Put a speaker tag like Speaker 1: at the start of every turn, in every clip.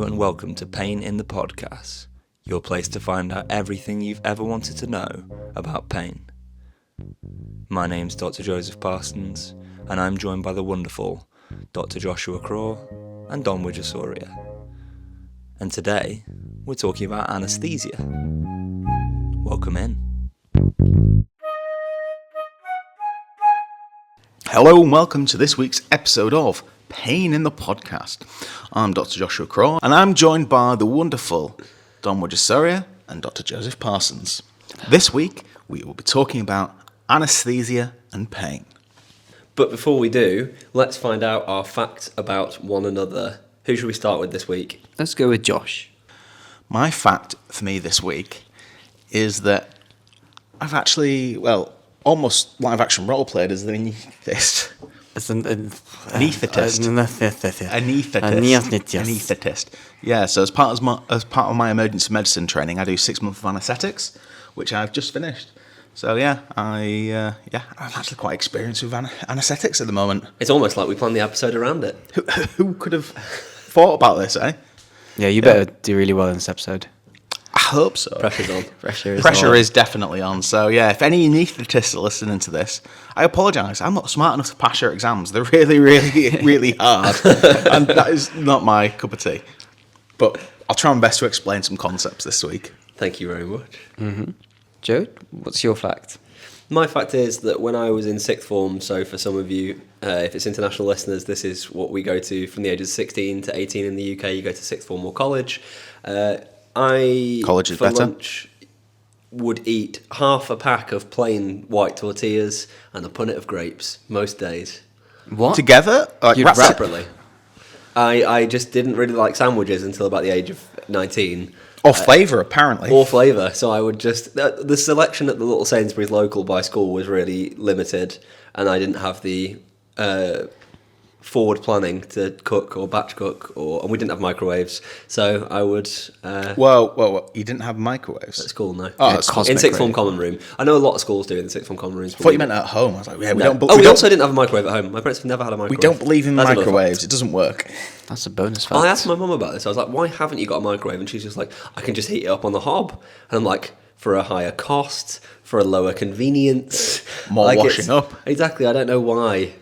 Speaker 1: Hello and welcome to Pain in the Podcass, your place to find out everything you've ever wanted to know about pain. My name's Dr. Joseph Parsons, and I'm joined by the wonderful Dr. Joshua Craw and Don Wigesoria. And today, we're talking about anaesthesia. Welcome in.
Speaker 2: Hello and welcome to this week's episode of Pain in the Podcast. I'm Dr. Joshua Craw, and I'm joined by the wonderful Don Wigesoria and Dr. Joseph Parsons. This week, we will be talking about anaesthesia and pain.
Speaker 3: But before we do, let's find out our facts about one another. Who should we start with this week?
Speaker 4: Let's go with Josh.
Speaker 2: My fact for me this week is that I've actually, almost live action role played as the anaesthetist.
Speaker 4: It's
Speaker 2: Anaesthetist.
Speaker 4: Anaesthetist.
Speaker 2: Anaesthetist. Yeah, so as part of my emergency medicine training, I do 6 months of anaesthetics, which I've just finished. So I'm actually quite experienced with anaesthetics at the moment.
Speaker 3: It's almost like we planned the episode around it.
Speaker 2: Who could have thought about this, eh?
Speaker 4: Yeah, you better do really well in this episode.
Speaker 2: I hope so.
Speaker 3: Pressure's on.
Speaker 2: Pressure is definitely on. So yeah, if any anaesthetists are listening to this, I apologise. I'm not smart enough to pass your exams. They're really, really, really hard, and that is not my cup of tea. But I'll try my best to explain some concepts this week.
Speaker 3: Thank you very much.
Speaker 4: Mm-hmm. Joe, what's your fact?
Speaker 3: My fact is that when I was in sixth form, so for some of you, if it's international listeners, this is what we go to from the ages of 16 to 18 in the UK. You go to sixth form or college.
Speaker 2: College is
Speaker 3: for
Speaker 2: better.
Speaker 3: Lunch, would eat half a pack of plain white tortillas and a punnet of grapes most days.
Speaker 4: What?
Speaker 2: Together?
Speaker 3: Separately. I just didn't really like sandwiches until about the age of 19.
Speaker 2: Or flavour, apparently.
Speaker 3: Or flavour. So I would just... the selection at the little Sainsbury's local by school was really limited, and I didn't have the forward planning to cook or batch cook, and we didn't have microwaves. So I would...
Speaker 2: Whoa. You didn't have microwaves?
Speaker 3: At school, no.
Speaker 2: Oh,
Speaker 4: Yeah,
Speaker 2: that's
Speaker 4: cosmic
Speaker 3: in sixth form
Speaker 4: rate.
Speaker 3: common room. I know a lot of schools do in the sixth form common rooms.
Speaker 2: I thought you meant at home. I was like, yeah, we
Speaker 3: We also didn't have a microwave at home. My parents have never had a microwave.
Speaker 2: we don't believe in
Speaker 3: That's another
Speaker 2: microwaves.
Speaker 3: fact.
Speaker 2: It doesn't work.
Speaker 4: That's a bonus fact.
Speaker 3: I asked my mum about this. I was like, why haven't you got a microwave? And she's just like, I can just heat it up on the hob. And I'm like, for a higher cost, for a lower convenience.
Speaker 2: More
Speaker 3: like
Speaker 2: washing up.
Speaker 3: Exactly, I don't know why.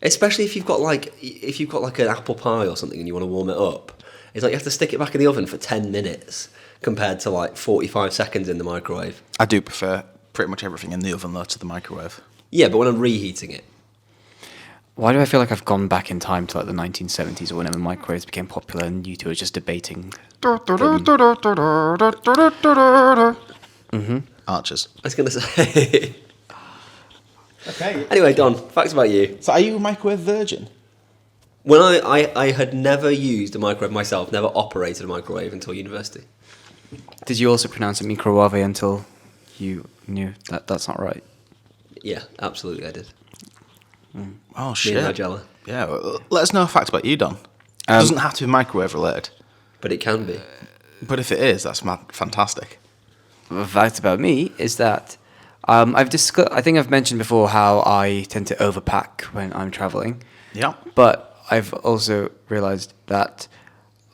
Speaker 3: Especially if you've got like an apple pie or something and you want to warm it up. It's like you have to stick it back in the oven for 10 minutes compared to like 45 seconds in the microwave.
Speaker 2: I do prefer pretty much everything in the oven, though, to the microwave.
Speaker 3: Yeah, but when I'm reheating it.
Speaker 4: Why do I feel like I've gone back in time to like the 1970s or whenever microwaves became popular and you two are just debating?
Speaker 2: Archers.
Speaker 3: I was going to say...
Speaker 2: Okay.
Speaker 3: Anyway, Don, facts about you.
Speaker 2: So are you a microwave virgin?
Speaker 3: When I had never used a microwave myself, never operated a microwave until university.
Speaker 4: Did you also pronounce it microwave until you knew that that's not right?
Speaker 3: Yeah, absolutely I did.
Speaker 2: Oh,
Speaker 3: Me
Speaker 2: shit.
Speaker 3: and Nigella.
Speaker 2: Yeah, well, let us know a fact about you, Don. It doesn't have to be microwave related.
Speaker 3: But it can be.
Speaker 2: But if it is, that's fantastic.
Speaker 4: The fact about me is that I think I've mentioned before how I tend to overpack when I'm traveling.
Speaker 2: Yeah.
Speaker 4: But I've also realised that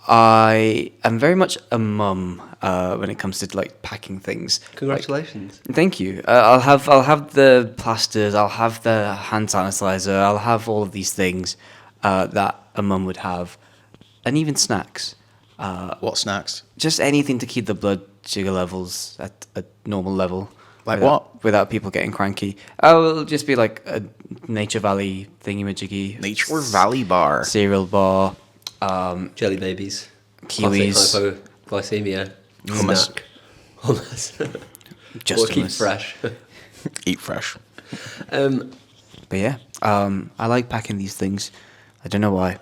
Speaker 4: I am very much a mum when it comes to like packing things.
Speaker 3: Congratulations.
Speaker 4: Thank you. I'll have the plasters. I'll have the hand sanitizer. I'll have all of these things that a mum would have, and even snacks.
Speaker 2: What snacks?
Speaker 4: Just anything to keep the blood sugar levels at a normal level.
Speaker 2: Like
Speaker 4: Without people getting cranky. Oh, it'll just be like a Nature Valley thingy-majiggy.
Speaker 2: Nature Valley bar.
Speaker 4: Cereal bar.
Speaker 3: Jelly babies.
Speaker 4: Kiwis.
Speaker 3: Classic hypoglycemia.
Speaker 2: Hummus.
Speaker 3: Snack. Hummus.
Speaker 4: Just
Speaker 3: Or keep
Speaker 4: hummus.
Speaker 3: fresh.
Speaker 2: Eat fresh.
Speaker 4: But yeah, I like packing these things. I don't know why.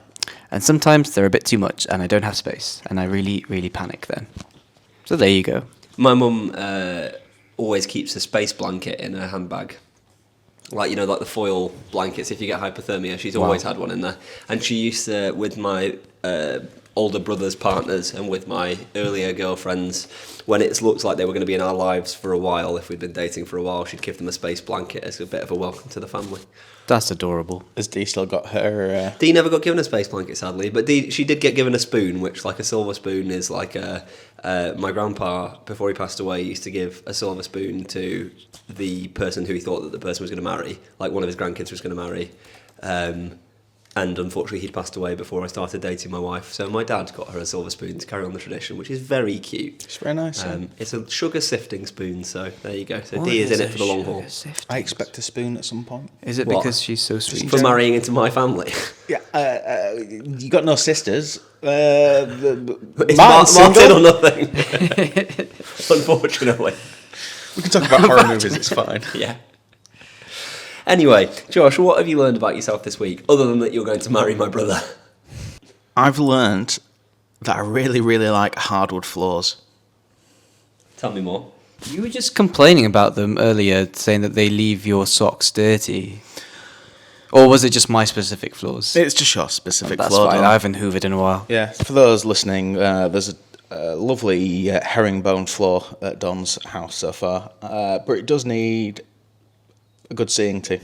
Speaker 4: And sometimes they're a bit too much and I don't have space. And I really, really panic then. So there you go.
Speaker 3: My mum always keeps a space blanket in her handbag. Like the foil blankets if you get hypothermia. She's always had one in there. And she used to, with my older brothers' partners and with my earlier girlfriends, when it looked like they were going to be in our lives for a while, if we'd been dating for a while, she'd give them a space blanket as a bit of a welcome to the family.
Speaker 4: That's adorable.
Speaker 2: Has Dee still got her...
Speaker 3: Dee never got given a space blanket, sadly, but she did get given a spoon, which, like a silver spoon, is like my grandpa, before he passed away, used to give a silver spoon to the person who he thought that the person was going to marry, like one of his grandkids was going to marry. And unfortunately, he'd passed away before I started dating my wife. So my dad got her a silver spoon to carry on the tradition, which is very cute.
Speaker 2: It's very nice.
Speaker 3: It's a sugar sifting spoon, so there you go. So
Speaker 4: What
Speaker 3: Dee is in
Speaker 4: a
Speaker 3: it for the long haul.
Speaker 4: sugar sifting
Speaker 2: I expect a spoon at some point.
Speaker 4: Is it
Speaker 3: What?
Speaker 4: because she's so sweet?
Speaker 3: For marrying into my family.
Speaker 2: Yeah, you got no sisters.
Speaker 3: It's
Speaker 2: Martin's
Speaker 3: Martin
Speaker 2: single.
Speaker 3: or nothing. Unfortunately.
Speaker 2: We can talk about horror movies, it's fine.
Speaker 3: Yeah. Anyway, Josh, what have you learned about yourself this week, other than that you're going to marry my brother?
Speaker 2: I've learned that I really, really like hardwood floors.
Speaker 3: Tell me more.
Speaker 4: You were just complaining about them earlier, saying that they leave your socks dirty. Or was it just my specific floors?
Speaker 2: It's just your specific
Speaker 4: That's
Speaker 2: floor.
Speaker 4: fine.
Speaker 2: Don.
Speaker 4: I haven't hoovered in a while.
Speaker 2: Yeah, for those listening, there's a lovely herringbone floor at Don's house so far, but it does need a good seeing to.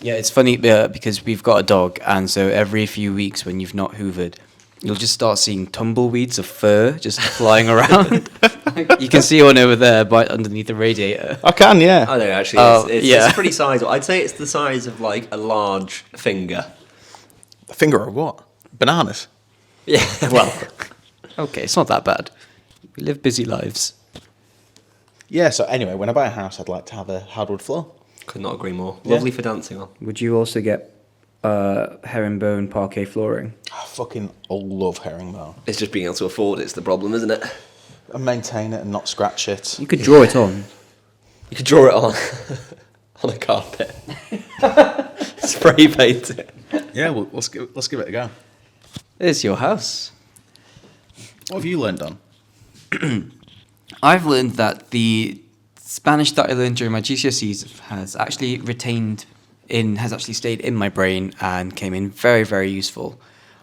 Speaker 4: Yeah, it's funny because we've got a dog, and so every few weeks when you've not hoovered, you'll just start seeing tumbleweeds of fur just flying around. You can see one over there, right underneath the radiator.
Speaker 2: I can, yeah.
Speaker 3: I know, actually, it's pretty sizable. I'd say it's the size of, like, a large finger.
Speaker 2: A finger of what? Bananas.
Speaker 3: Yeah, well,
Speaker 4: Okay, it's not that bad. We live busy lives.
Speaker 2: Yeah, so anyway, when I buy a house, I'd like to have a hardwood floor.
Speaker 3: could not agree more.
Speaker 2: Yeah.
Speaker 3: Lovely for dancing on.
Speaker 4: Would you also get herringbone parquet flooring?
Speaker 2: I fucking love herringbone.
Speaker 3: It's just being able to afford it's the problem, isn't it?
Speaker 2: And maintain it and not scratch it.
Speaker 4: You could draw it on.
Speaker 3: You could draw it on on a carpet. Spray paint it.
Speaker 2: Yeah, well, let's give it a go.
Speaker 4: It's your house.
Speaker 2: What have you learned on?
Speaker 4: I've learned that the Spanish that I learned during my GCSEs has actually stayed in my brain and came in very, very useful.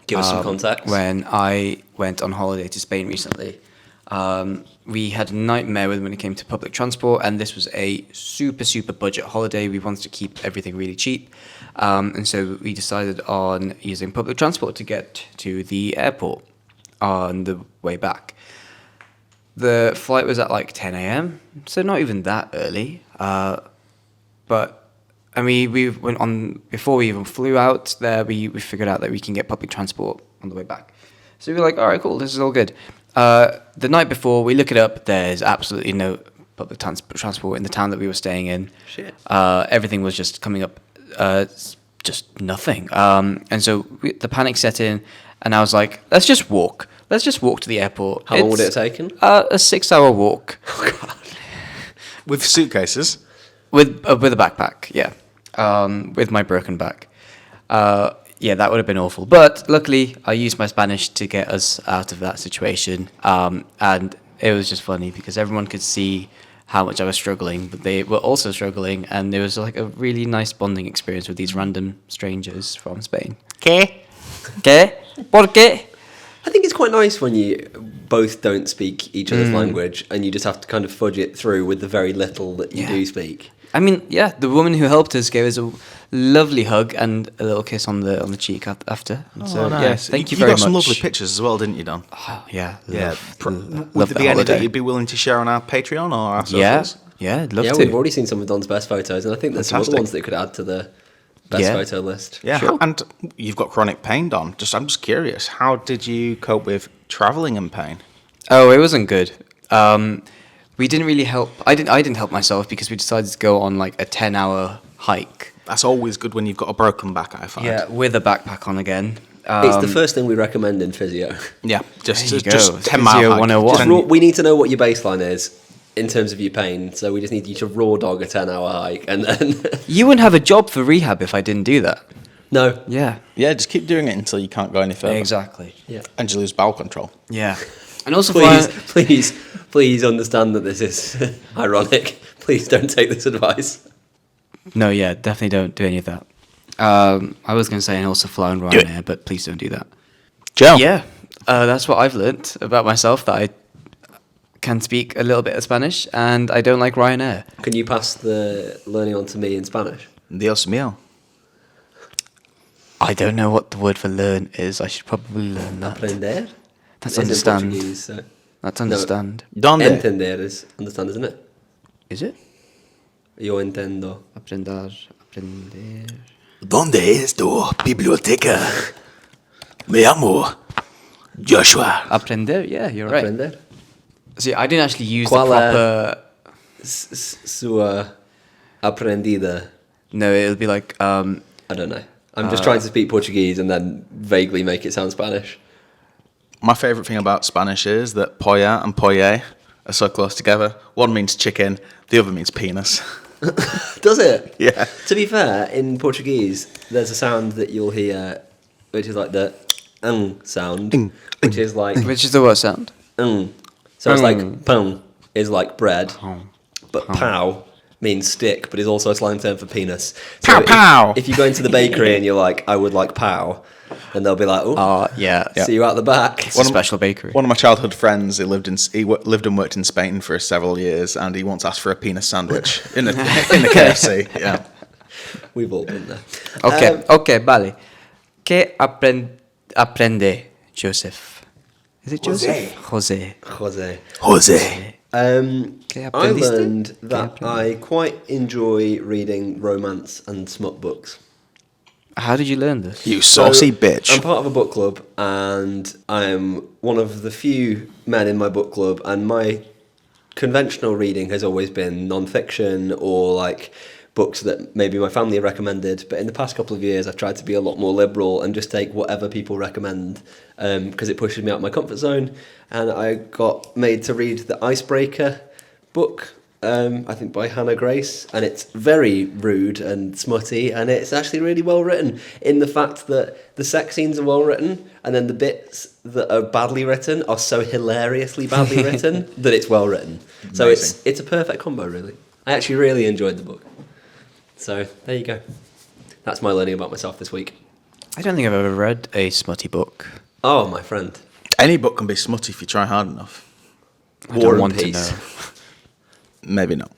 Speaker 3: Give us some context.
Speaker 4: When I went on holiday to Spain recently, we had a nightmare when it came to public transport, and this was a super, super budget holiday. We wanted to keep everything really cheap, and so we decided on using public transport to get to the airport on the way back. The flight was at like 10 a.m., so not even that early. But I mean, we went on before we even flew out there. We figured out that we can get public transport on the way back. So we were like, all right, cool, this is all good. The night before, we look it up. There's absolutely no public transport in the town that we were staying in.
Speaker 3: Shit.
Speaker 4: Everything was just coming up, just nothing. And so the panic set in, and I was like, let's just walk. Let's just walk to the airport.
Speaker 3: How long would it have taken?
Speaker 4: A 6-hour walk.
Speaker 3: Oh, God.
Speaker 2: With suitcases?
Speaker 4: With a backpack, yeah. With my broken back. Yeah, that would have been awful. But luckily, I used my Spanish to get us out of that situation. And it was just funny because everyone could see how much I was struggling, but they were also struggling. And there was like a really nice bonding experience with these random strangers from Spain. ¿Qué? ¿Por qué?
Speaker 3: I think it's quite nice when you both don't speak each other's language and you just have to kind of fudge it through with the very little that you do speak.
Speaker 4: I mean, yeah, the woman who helped us gave us a lovely hug and a little kiss on the cheek after. And so, yeah, thank you very much.
Speaker 2: You got some lovely pictures as well, didn't you, Don?
Speaker 4: Oh, yeah.
Speaker 2: Would there be any that you'd be willing to share on our Patreon or our socials?
Speaker 4: Yeah, I'd love
Speaker 3: Yeah,
Speaker 4: to.
Speaker 3: we've already seen some of Don's best photos, and I think there's some other
Speaker 2: Fantastic.
Speaker 3: ones that could add to the best photo list.
Speaker 2: Yeah,
Speaker 4: Sure.
Speaker 2: and you've got chronic pain, Don. I'm just curious, how did you cope with travelling in pain?
Speaker 4: Oh, it wasn't good. We didn't really help. I didn't help myself because we decided to go on like a 10-hour hike.
Speaker 2: That's always good when you've got a broken back, I find.
Speaker 4: Yeah, with a backpack on again.
Speaker 3: It's the first thing we recommend in physio.
Speaker 2: Yeah, just
Speaker 4: There you go.
Speaker 2: 10 mile
Speaker 4: Physio
Speaker 2: hike.
Speaker 4: 101.
Speaker 3: We need to know what your baseline is in terms of your pain, so we just need you to raw dog a 10-hour hike, and then...
Speaker 4: You wouldn't have a job for rehab if I didn't do that.
Speaker 3: No.
Speaker 4: Yeah.
Speaker 2: Yeah, just keep doing it until you can't go any further.
Speaker 4: Exactly.
Speaker 3: Yeah.
Speaker 2: And you lose bowel control.
Speaker 4: Yeah. And also,
Speaker 3: Please understand that this is ironic. Please don't take this advice.
Speaker 4: no, yeah, definitely don't do any of that. I was going to say, and also fly on Ryanair, but please don't do that.
Speaker 2: Joe?
Speaker 4: Yeah. That's what I've learnt about myself, that I can speak a little bit of Spanish, and I don't like Ryanair.
Speaker 3: Can you pass the learning on to me in Spanish?
Speaker 2: Dios mío.
Speaker 4: I don't know what the word for learn is. I should probably learn that.
Speaker 3: Aprender?
Speaker 4: That's
Speaker 3: It's in
Speaker 4: understand.
Speaker 3: Portuguese, so.
Speaker 4: That's understand.
Speaker 2: Donde?
Speaker 3: Entender is understand, isn't it?
Speaker 4: Is it?
Speaker 3: Yo entiendo.
Speaker 4: Aprender.
Speaker 2: ¿Dónde es tu biblioteca? Me llamo Joshua.
Speaker 4: Aprender, yeah, you're right.
Speaker 3: Aprender.
Speaker 4: See, I didn't actually use
Speaker 3: ¿Cuál
Speaker 4: the proper...
Speaker 3: Su aprendida.
Speaker 4: No, it'll be like...
Speaker 3: I don't know. I'm just trying to speak Portuguese and then vaguely make it sound Spanish.
Speaker 2: My favourite thing about Spanish is that polla and polle are so close together. One means chicken, the other means penis.
Speaker 3: Does it?
Speaker 2: Yeah.
Speaker 3: To be fair, in Portuguese, there's a sound that you'll hear, which is like the sound, which is like
Speaker 4: Which is the what sound?
Speaker 3: So it's like pão is like bread, but pau means stick, but is also a slang term for penis. So
Speaker 2: Pow, pow.
Speaker 3: If you go into the bakery and you're like, I would like pau, then they'll be like, oh,
Speaker 4: Yeah.
Speaker 3: see you out the back.
Speaker 4: It's a special bakery.
Speaker 2: One of my childhood friends, he lived and worked in Spain for several years, and he once asked for a penis sandwich in the KFC. Yeah.
Speaker 3: We've all been there.
Speaker 4: Okay, vale. ¿Qué aprende Joseph? Is it Joseph? Jose.
Speaker 2: Jose.
Speaker 3: I learned that I quite enjoy reading romance and smut books.
Speaker 4: How did you learn this?
Speaker 2: You saucy
Speaker 3: So,
Speaker 2: bitch.
Speaker 3: I'm part of a book club, and I'm one of the few men in my book club, and my conventional reading has always been non-fiction or like books that maybe my family have recommended, but in the past couple of years I've tried to be a lot more liberal and just take whatever people recommend, because it pushes me out of my comfort zone. And I got made to read the Icebreaker book, I think by Hannah Grace, and it's very rude and smutty, and it's actually really well written in the fact that the sex scenes are well written, and then the bits that are badly written are so hilariously badly written that it's well written. So it's a perfect combo, really. I actually really enjoyed the book. So there you go. That's my learning about myself this week.
Speaker 4: I don't think I've ever read a smutty book.
Speaker 3: Oh, my friend.
Speaker 2: Any book can be smutty if you try hard enough.
Speaker 4: I don't want to know.
Speaker 2: Maybe not.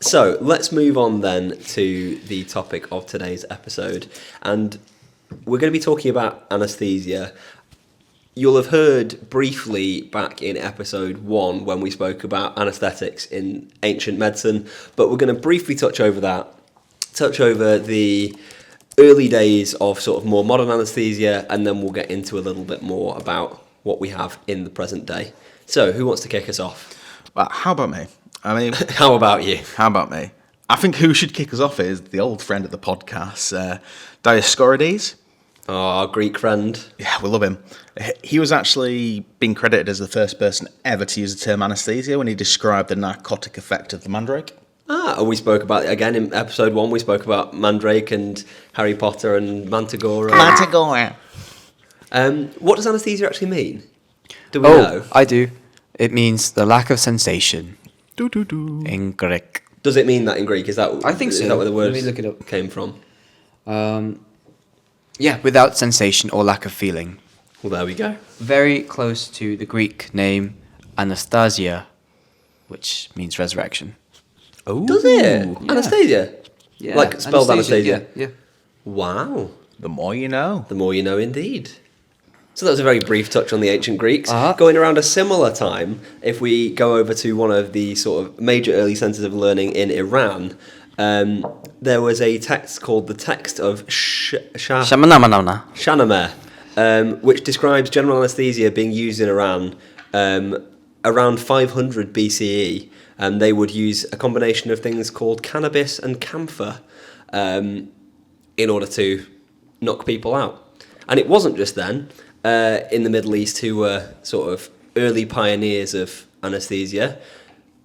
Speaker 3: So let's move on then to the topic of today's episode. And we're going to be talking about anaesthesia. You'll have heard briefly back in episode 1 when we spoke about anaesthetics in ancient medicine, but we're going to briefly touch over that, touch over the early days of sort of more modern anaesthesia, and then we'll get into a little bit more about what we have in the present day. So, who wants to kick us off?
Speaker 2: Well, how about me? I mean,
Speaker 3: How about you?
Speaker 2: how about me? I think who should kick us off is the old friend of the podcast, Dioscorides.
Speaker 3: Oh, our Greek friend.
Speaker 2: Yeah, we love him. He was actually being credited as the first person ever to use the term anaesthesia when he described the narcotic effect of the mandrake.
Speaker 3: And we spoke about, again, in episode 1, we spoke about Mandrake and Harry Potter and Mantigora.
Speaker 2: Mantigora.
Speaker 3: What does anaesthesia actually mean? Do we know?
Speaker 4: I do. It means the lack of sensation
Speaker 2: Do.
Speaker 4: in Greek.
Speaker 3: Does it mean that in Greek? Is that
Speaker 4: I think so.
Speaker 3: Is that where the word
Speaker 4: Let me look it up.
Speaker 3: came from?
Speaker 4: Yeah, without sensation or lack of feeling.
Speaker 3: Well, there we go.
Speaker 4: Very close to the Greek name Anastasia, which means resurrection.
Speaker 2: Oh,
Speaker 3: Does it? Anaesthesia?
Speaker 4: Yeah,
Speaker 3: Like spelled Anaesthesia?
Speaker 4: Yeah.
Speaker 3: Wow.
Speaker 2: The more you know.
Speaker 3: The more you know, indeed. So that was a very brief touch on the ancient Greeks.
Speaker 4: Uh-huh.
Speaker 3: Going around a similar time, if we go over to one of the sort of major early centres of learning in Iran, there was a text called the Text of Shahnameh, which describes general anaesthesia being used in Iran around 500 BCE. And they would use a combination of things called cannabis and camphor in order to knock people out. And it wasn't just then. In the Middle East, who were sort of early pioneers of anaesthesia.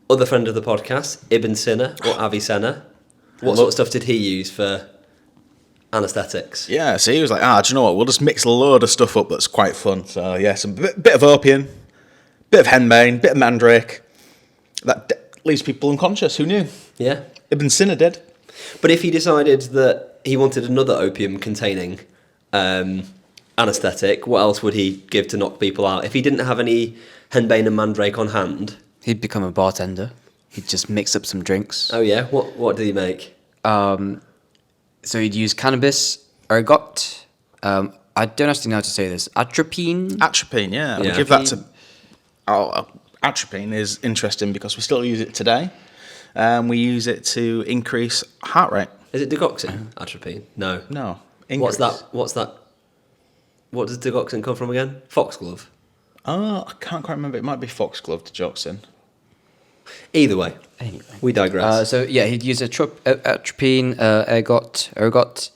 Speaker 3: Other friend of the podcast, Ibn Sina or Avicenna. What sort of stuff did he use for anaesthetics?
Speaker 2: Yeah, so he was like, do you know what? We'll just mix a load of stuff up that's quite fun. So, yeah, some bit of opium, bit of henbane, bit of mandrake. That leaves people unconscious. Who knew?
Speaker 3: Yeah.
Speaker 2: Ibn Sina did.
Speaker 3: But if he decided that he wanted another opium-containing anaesthetic, what else would he give to knock people out? If he didn't have any henbane and mandrake on hand...
Speaker 4: He'd become a bartender. He'd just mix up some drinks.
Speaker 3: Oh, yeah? What did he make?
Speaker 4: So he'd use cannabis, ergot, I don't actually know how to say this, atropine.
Speaker 2: Atropine, yeah. We
Speaker 3: Yeah.
Speaker 2: give that to... atropine is interesting because we still use it today. We use it to increase heart rate.
Speaker 3: Is it digoxin? Atropine? No.
Speaker 2: No.
Speaker 3: What's
Speaker 2: increase.
Speaker 3: that? What does digoxin come from again? Foxglove.
Speaker 2: Oh, I can't quite remember. It might be foxglove digoxin.
Speaker 3: Either way,
Speaker 4: Anyway.
Speaker 3: we digress.
Speaker 4: So yeah, he'd use atropine, ergot,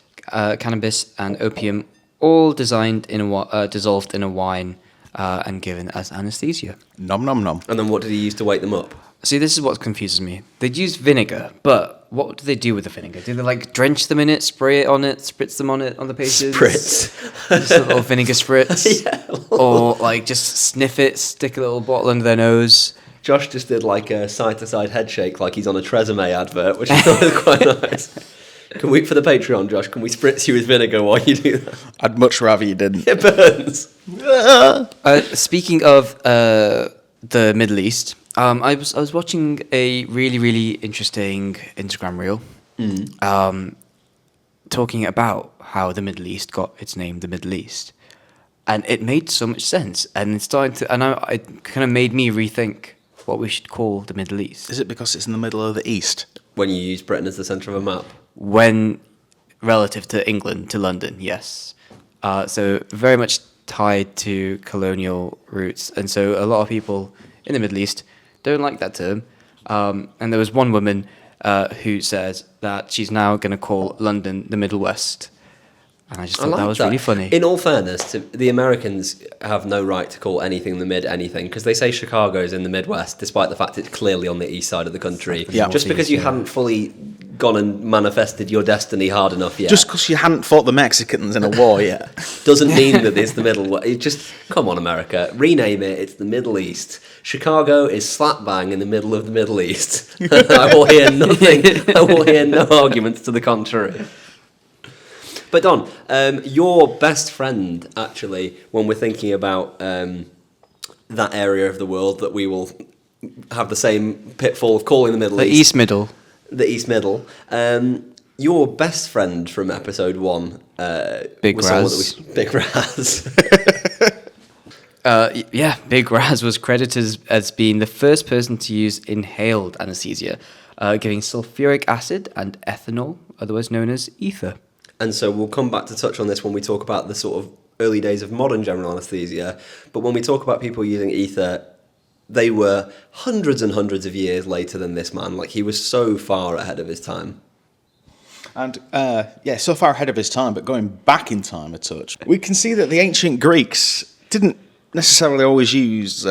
Speaker 4: cannabis, and opium, all dissolved in a wine and given as anaesthesia.
Speaker 2: Nom nom nom.
Speaker 3: And then what did he use to wake them up?
Speaker 4: See, this is what confuses me. They'd use vinegar, but what do they do with the vinegar? Do they like drench them in it, spray it on it, spritz them on it on the patients?
Speaker 3: Spritz.
Speaker 4: Just a little vinegar spritz.
Speaker 3: Yeah.
Speaker 4: Or like just sniff it, stick a little bottle under their nose.
Speaker 3: Josh just did like a side-to-side head shake like he's on a Tresemme advert, which I thought was quite nice. Can we, for the Patreon, Josh, can we spritz you with vinegar while you do that?
Speaker 2: I'd much rather you didn't.
Speaker 3: It burns.
Speaker 4: Speaking of the Middle East, I was watching a really, really interesting Instagram reel talking about how the Middle East got its name, the Middle East. And it made so much sense. And it kind of made me rethink what we should call the Middle East.
Speaker 2: Is it because it's in the middle of the east?
Speaker 3: When you use Britain as the centre of a map.
Speaker 4: When relative to England, to London, yes. So very much tied to colonial roots. And so a lot of people in the Middle East don't like that term. And there was one woman who says that she's now going to call London the Middle West. And I just thought that was really funny.
Speaker 3: In all fairness, the Americans have no right to call anything the mid anything, because they say Chicago's in the Midwest, despite the fact it's clearly on the east side of the country.
Speaker 2: Yeah.
Speaker 3: Just because you hadn't fully gone and manifested your destiny hard enough yet.
Speaker 2: Just because you hadn't fought the Mexicans in a war yet.
Speaker 3: Doesn't mean that it's the middle. It just, come on, America, rename it. It's the Middle East. Chicago is slap bang in the middle of the Middle East. I will hear nothing. I will hear no arguments to the contrary. But Don, your best friend, actually, when we're thinking about that area of the world that we will have the same pitfall of calling the Middle East.
Speaker 4: The East Middle.
Speaker 3: The East Middle. Your best friend from episode 1
Speaker 4: Big
Speaker 3: was someone
Speaker 4: Raz.
Speaker 3: Big Raz.
Speaker 4: Big Raz was credited as being the first person to use inhaled anesthesia, giving sulfuric acid and ethanol, otherwise known as ether.
Speaker 3: And so we'll come back to touch on this when we talk about the sort of early days of modern general anaesthesia. But when we talk about people using ether, they were hundreds and hundreds of years later than this man. Like, he was so far ahead of his time.
Speaker 2: And, so far ahead of his time, but going back in time a touch, we can see that the ancient Greeks didn't necessarily always use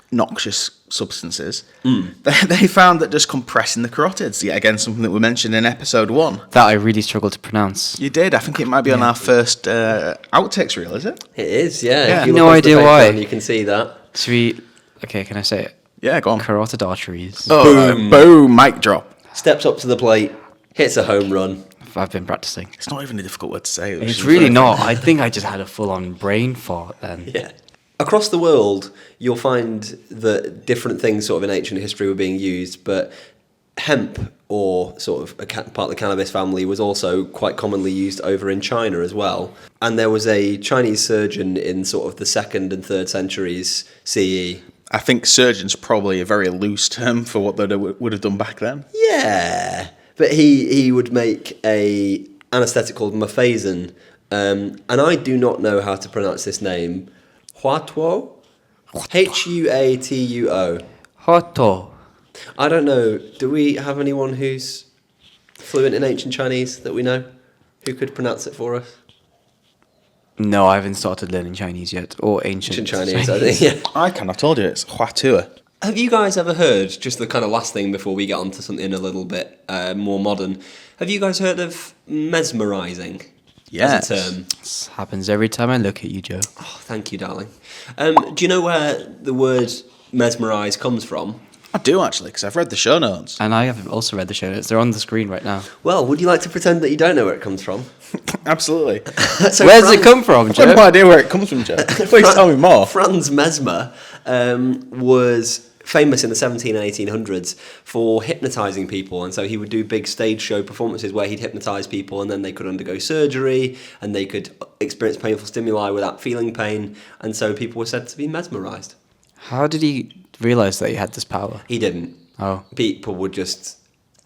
Speaker 2: noxious substances. They found that just compressing the carotids, yet again something that we mentioned in episode 1.
Speaker 4: That I really struggled to pronounce.
Speaker 2: You did. I think it might be on our first outtakes reel, is it?
Speaker 3: It is, yeah.
Speaker 2: Yeah.
Speaker 3: If you
Speaker 4: No
Speaker 3: look onto the
Speaker 4: idea why.
Speaker 3: Patreon, you can see that.
Speaker 4: Should we... Okay, can I say it?
Speaker 2: Yeah, go on.
Speaker 4: Carotid arteries.
Speaker 2: Oh, boom, mic drop.
Speaker 3: Steps up to the plate, hits a home run.
Speaker 4: I've been practicing.
Speaker 2: It's not even a difficult word to say.
Speaker 4: It's really not. I think I just had a full-on brain fart then.
Speaker 3: Yeah. Across the world, you'll find that different things sort of in ancient history were being used, but hemp, or sort of part of the cannabis family, was also quite commonly used over in China as well. And there was a Chinese surgeon in sort of the 2nd and 3rd centuries CE.
Speaker 2: I think surgeon's probably a very loose term for what they would have done back then.
Speaker 3: Yeah, but he would make a anaesthetic called mafazin, and I do not know how to pronounce this name. Huatuo? Huatuo.
Speaker 4: Hoto.
Speaker 3: I don't know. Do we have anyone who's fluent in ancient Chinese that we know who could pronounce it for us?
Speaker 4: No, I haven't started learning Chinese yet, or ancient
Speaker 3: Chinese, I think, yeah.
Speaker 2: I can, I've told you, it's Huatua.
Speaker 3: Have you guys ever heard, just the kind of last thing before we get on to something a little bit more modern, have you guys heard of mesmerising as a term?
Speaker 4: This happens every time I look at you, Joe.
Speaker 3: Oh, thank you, darling. Do you know where the word mesmerise comes from?
Speaker 2: I do, actually, because I've read the show notes.
Speaker 4: And I have also read the show notes. They're on the screen right now.
Speaker 3: Well, would you like to pretend that you don't know where it comes from?
Speaker 2: Absolutely.
Speaker 3: So
Speaker 4: Where does it come from,
Speaker 2: I have no
Speaker 4: Joe?
Speaker 2: idea where it comes from, Joe. Please tell me more.
Speaker 3: Franz Mesmer was famous in the 17 and 1800s for hypnotising people, and so he would do big stage show performances where he'd hypnotise people and then they could undergo surgery and they could experience painful stimuli without feeling pain, and so people were said to be mesmerised.
Speaker 4: How did he realise that he had this power?
Speaker 3: He didn't.
Speaker 4: Oh.
Speaker 3: People would just,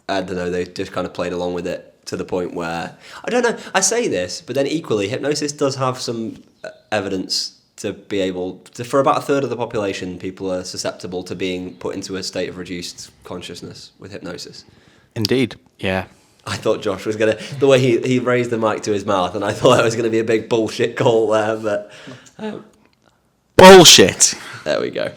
Speaker 3: I don't know, they just kind of played along with it to the point where, I don't know, I say this, but then equally, hypnosis does have some evidence to be able to, for about a third of the population, people are susceptible to being put into a state of reduced consciousness with hypnosis.
Speaker 2: Indeed.
Speaker 4: Yeah.
Speaker 3: I thought Josh was going to, the way he raised the mic to his mouth, and I thought that was going to be a big bullshit call there, but
Speaker 2: Bullshit.
Speaker 3: there we go.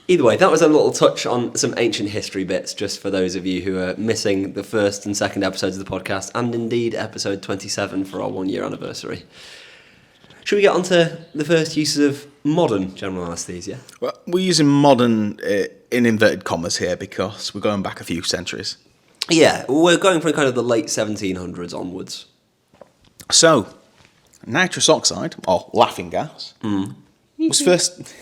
Speaker 3: Either way, that was a little touch on some ancient history bits, just for those of you who are missing the first and second episodes of the podcast, and indeed episode 27 for our 1 year anniversary. Should we get on to the first uses of modern general anaesthesia?
Speaker 2: Well, we're using modern in inverted commas here because we're going back a few centuries.
Speaker 3: Yeah, we're going from kind of the late 1700s onwards.
Speaker 2: So, nitrous oxide, or laughing gas, was first...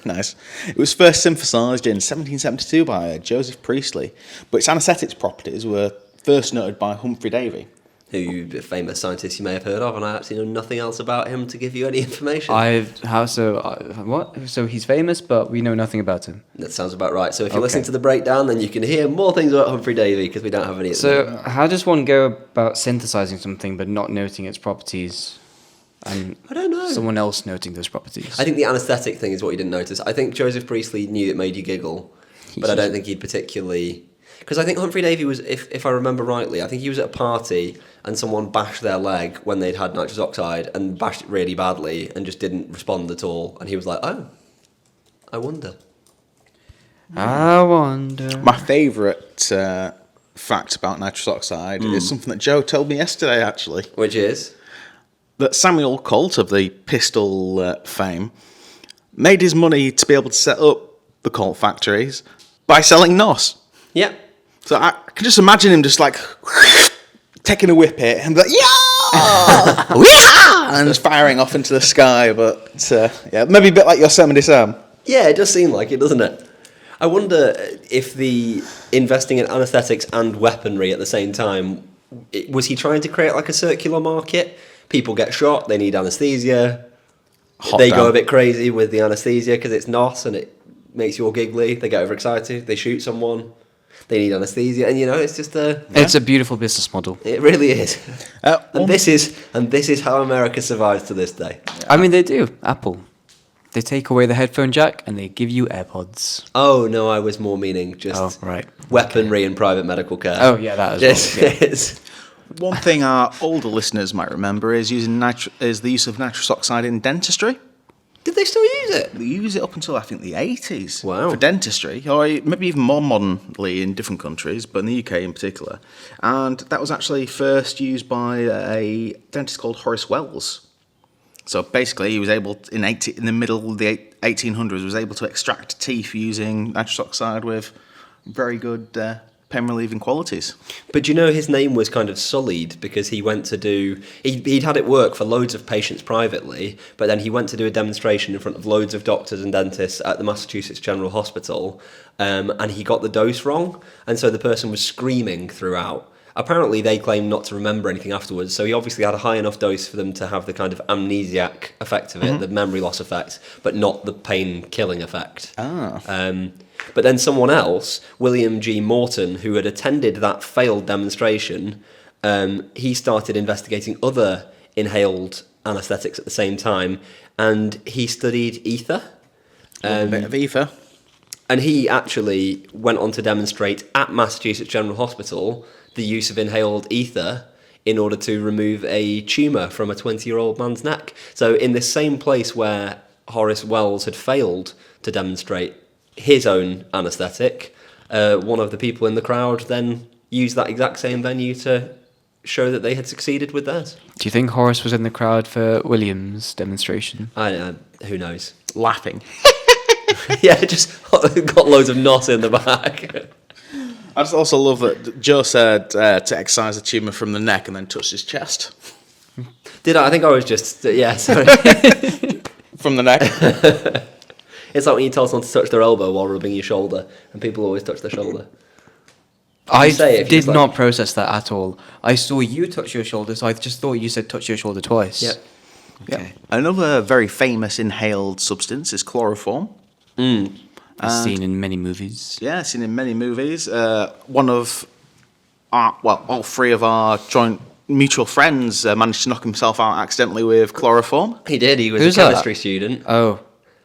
Speaker 2: Nice. It was first synthesised in 1772 by Joseph Priestley, but its anaesthetics properties were first noted by Humphrey Davy.
Speaker 3: Who, a famous scientist you may have heard of, and I actually know nothing else about him to give you any information.
Speaker 4: What? So he's famous, but we know nothing about him.
Speaker 3: That sounds about right. So if you're listening to the breakdown, then you can hear more things about Humphrey Davy, because we don't have any at the moment.
Speaker 4: So how does one go about synthesizing something but not noting its properties? And
Speaker 3: I don't know.
Speaker 4: Someone else noting those properties.
Speaker 3: I think the anaesthetic thing is what you didn't notice. I think Joseph Priestley knew it made you giggle, but I don't think he'd particularly... Because I think Humphrey Davy was, if I remember rightly, I think he was at a party and someone bashed their leg when they'd had nitrous oxide and bashed it really badly and just didn't respond at all. And he was like, oh, I wonder.
Speaker 4: I wonder.
Speaker 2: My favourite fact about nitrous oxide is something that Joe told me yesterday, actually.
Speaker 3: Which is?
Speaker 2: That Samuel Colt of the pistol fame made his money to be able to set up the Colt factories by selling NOS.
Speaker 3: Yeah.
Speaker 2: So I can just imagine him just like taking a whip hit and be like, yeah, yeah, and just firing off into the sky. But yeah, maybe a bit like Yosemite Sam.
Speaker 3: Yeah, it does seem like it, doesn't it? I wonder if the investing in anaesthetics and weaponry at the same time, was he trying to create like a circular market? People get shot, they need anaesthesia. They go a bit crazy with the anaesthesia because it's NOS and it makes you all giggly. They get overexcited, they shoot someone. They need anaesthesia, and it's just
Speaker 4: It's a beautiful business model.
Speaker 3: It really is, and this is how America survives to this day.
Speaker 4: I mean, they do. Apple, they take away the headphone jack and they give you AirPods.
Speaker 3: Oh no, I was more meaning just weaponry and private medical care.
Speaker 4: Oh yeah, that as well.
Speaker 3: Yes.
Speaker 2: One thing our older listeners might remember is the use of nitrous oxide in dentistry.
Speaker 3: Did they still use it?
Speaker 2: They use it up until I think the 80s.
Speaker 3: Wow.
Speaker 2: For dentistry, or maybe even more modernly in different countries, but in the UK in particular. And that was actually first used by a dentist called Horace Wells. So basically, he was able, in the middle of the 1800s, was able to extract teeth using nitrous oxide with very good pain-relieving qualities.
Speaker 3: But his name was kind of sullied because he went to do... He'd had it work for loads of patients privately, but then he went to do a demonstration in front of loads of doctors and dentists at the Massachusetts General Hospital, and he got the dose wrong, and so the person was screaming throughout. Apparently, they claimed not to remember anything afterwards, so he obviously had a high enough dose for them to have the kind of amnesiac effect of it, the memory loss effect, but not the pain-killing effect. But then someone else, William G. Morton, who had attended that failed demonstration, he started investigating other inhaled anaesthetics at the same time, and he studied ether.
Speaker 2: A bit of ether.
Speaker 3: And he actually went on to demonstrate at Massachusetts General Hospital the use of inhaled ether in order to remove a tumour from a 20-year-old man's neck. So in this same place where Horace Wells had failed to demonstrate his own anaesthetic, one of the people in the crowd then used that exact same venue to show that they had succeeded with theirs.
Speaker 4: Do you think Horace was in the crowd for William's demonstration?
Speaker 3: Who knows?
Speaker 2: Laughing.
Speaker 3: Yeah, just got loads of knot in the back.
Speaker 2: I just also love that Joe said to excise a tumour from the neck and then touched his chest.
Speaker 3: Did I? I think I was just, yeah, sorry.
Speaker 2: From the neck?
Speaker 3: It's like when you tell someone to touch their elbow while rubbing your shoulder, and people always touch their shoulder.
Speaker 4: I
Speaker 3: say it if you
Speaker 4: did
Speaker 3: just like-
Speaker 4: not process that at all. I saw you touch your shoulder, so I just thought you said touch your shoulder twice.
Speaker 3: Yep.
Speaker 4: Okay.
Speaker 2: Another very famous inhaled substance is chloroform.
Speaker 4: As seen in many movies.
Speaker 2: Yeah, seen in many movies. One of our, well, all three of our joint mutual friends managed to knock himself out accidentally with chloroform.
Speaker 3: He did. He was
Speaker 4: Who's
Speaker 3: a
Speaker 4: that?
Speaker 3: chemistry student.
Speaker 4: Oh.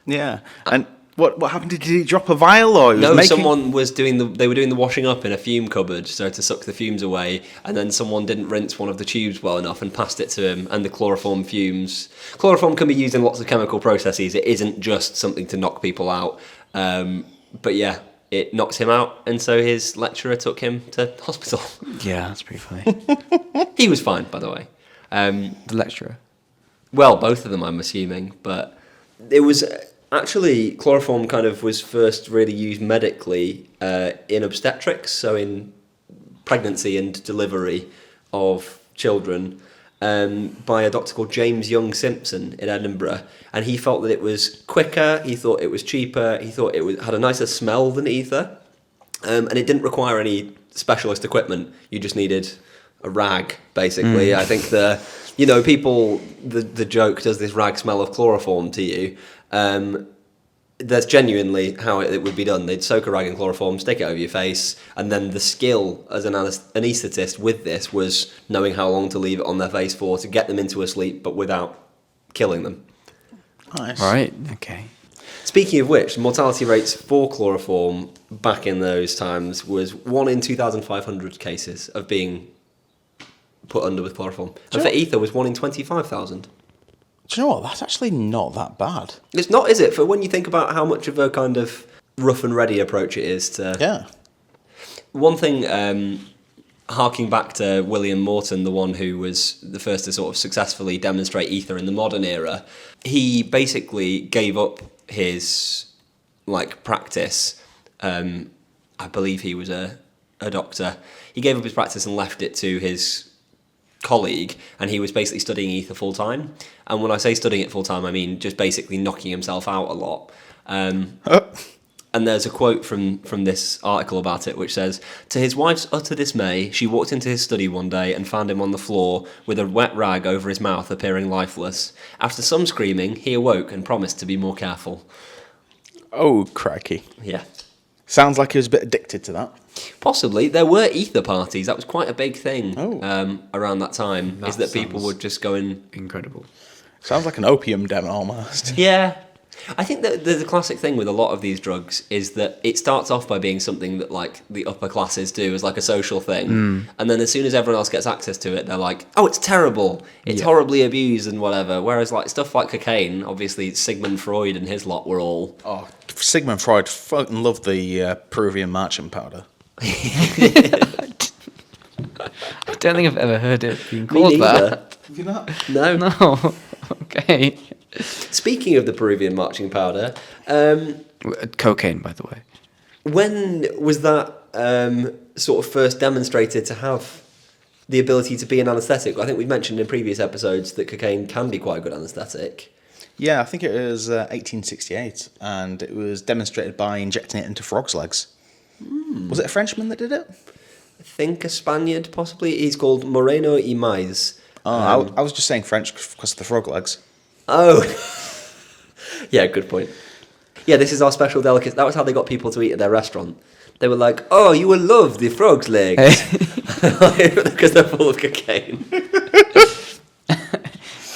Speaker 2: Yeah. And what happened? Did he drop a vial or he was
Speaker 3: No,
Speaker 2: making...
Speaker 3: someone was they were doing the washing up in a fume cupboard, so to suck the fumes away, and then someone didn't rinse one of the tubes well enough and passed it to him, and the chloroform fumes. Chloroform can be used in lots of chemical processes. It isn't just something to knock people out. But yeah, it knocked him out, and so his lecturer took him to hospital.
Speaker 4: Yeah, that's pretty funny.
Speaker 3: He was fine, by the way.
Speaker 4: The lecturer.
Speaker 3: Well, both of them, I'm assuming, but it was actually chloroform kind of was first really used medically in obstetrics, so in pregnancy and delivery of children, by a doctor called James Young Simpson in Edinburgh, and he felt that it was quicker, he thought it was cheaper, he thought it had a nicer smell than ether, and it didn't require any specialist equipment. You just needed a rag, basically. I think the joke, does this rag smell of chloroform to you? That's genuinely how it would be done. They'd soak a rag in chloroform, stick it over your face, and then the skill as an anaesthetist with this was knowing how long to leave it on their face for to get them into a sleep, but without killing them.
Speaker 2: Nice.
Speaker 4: Right, okay.
Speaker 3: Speaking of which, mortality rates for chloroform back in those times was 1 in 2,500 cases of being put under with chloroform. And for ether was 1 in 25,000.
Speaker 2: Do you know what? That's actually not that bad.
Speaker 3: It's not, is it? For when you think about how much of a kind of rough and ready approach it is to...
Speaker 2: Yeah.
Speaker 3: One thing, harking back to William Morton, the one who was the first to sort of successfully demonstrate ether in the modern era, he basically gave up his practice. I believe he was a doctor. He gave up his practice and left it to his colleague, and he was basically studying ether full time. And when I say studying it full time, I mean just basically knocking himself out a lot. And there's a quote from this article about it which says, "To his wife's utter dismay, she walked into his study one day and found him on the floor with a wet rag over his mouth, appearing lifeless. After some screaming, he awoke and promised to be more careful."
Speaker 2: Oh, crikey.
Speaker 3: Yeah.
Speaker 2: Sounds like he was a bit addicted to that.
Speaker 3: Possibly. There were ether parties. That was quite a big thing
Speaker 2: Oh.
Speaker 3: around that time, is that people would just go and...
Speaker 4: Incredible.
Speaker 2: Sounds like an opium den almost.
Speaker 3: Yeah. I think that the classic thing with a lot of these drugs is that it starts off by being something that the upper classes do as a social thing, and then as soon as everyone else gets access to it, they're like, "Oh, it's terrible, it's horribly abused and whatever." Whereas stuff like cocaine, obviously Sigmund Freud and his lot were all...
Speaker 2: Oh, Sigmund Freud fucking loved the Peruvian marching powder.
Speaker 4: I don't think I've ever heard it being
Speaker 3: Me
Speaker 4: called
Speaker 3: neither.
Speaker 4: that.
Speaker 2: Have you not?
Speaker 3: No.
Speaker 4: No. Okay.
Speaker 3: Speaking of the Peruvian marching powder,
Speaker 4: Cocaine, by the way.
Speaker 3: when was that sort of first demonstrated to have the ability to be an anaesthetic? I think we've mentioned in previous episodes that cocaine can be quite a good anaesthetic.
Speaker 2: Yeah, I think it was 1868, and it was demonstrated by injecting it into frogs' legs. Was it a Frenchman that did it?
Speaker 3: I think a Spaniard, possibly. He's called Moreno y Maiz.
Speaker 2: Oh, I was just saying French because of the frog legs.
Speaker 3: Oh. Yeah, good point. Yeah, this is our special delicacy. That was how they got people to eat at their restaurant. They were like, "Oh, you will love the frog's legs." Because they're full of cocaine.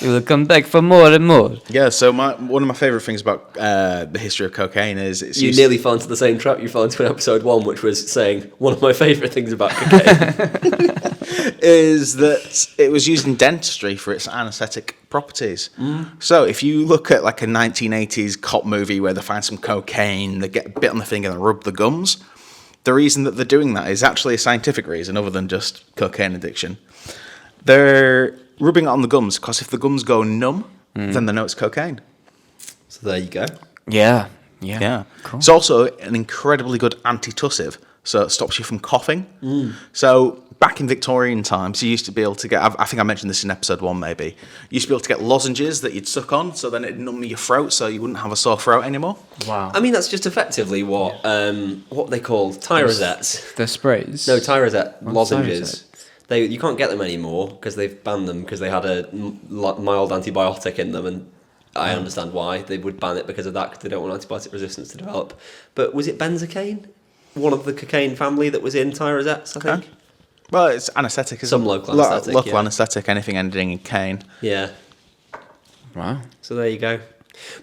Speaker 4: You will come back for more and more.
Speaker 2: Yeah, so one of my favourite things about the history of cocaine is it's
Speaker 3: You
Speaker 2: used...
Speaker 3: nearly fell into the same trap you fell into in episode 1, which was saying one of my favourite things about cocaine.
Speaker 2: is that it was used in dentistry for its anaesthetic properties. So if you look at a 1980s cop movie where they find some cocaine, they get a bit on the finger and rub the gums, the reason that they're doing that is actually a scientific reason other than just cocaine addiction. They're rubbing it on the gums because if the gums go numb, then they know it's cocaine.
Speaker 3: So there you go.
Speaker 4: Yeah, Yeah. Cool.
Speaker 2: It's also an incredibly good antitussive, so it stops you from coughing. So back in Victorian times, you used to be able to get, I think I mentioned this in episode 1 maybe, you used to be able to get lozenges that you'd suck on, so then it'd numb your throat so you wouldn't have a sore throat anymore.
Speaker 4: Wow.
Speaker 3: I mean, that's just effectively what they call Tyrosettes.
Speaker 4: The sprays.
Speaker 3: No, Tyrosette
Speaker 4: What's
Speaker 3: lozenges. You can't get them anymore because they've banned them because they had a mild antibiotic in them, and I understand why they would ban it because of that, because they don't want antibiotic resistance to develop. But was it benzocaine? One of the cocaine family that was in Tyrosettes, I think.
Speaker 2: Well, it's anaesthetic, isn't
Speaker 3: Some
Speaker 2: it?
Speaker 3: local anaesthetic,
Speaker 2: Local
Speaker 3: yeah.
Speaker 2: anaesthetic, anything ending in cane.
Speaker 3: Yeah.
Speaker 4: Wow.
Speaker 3: So there you go.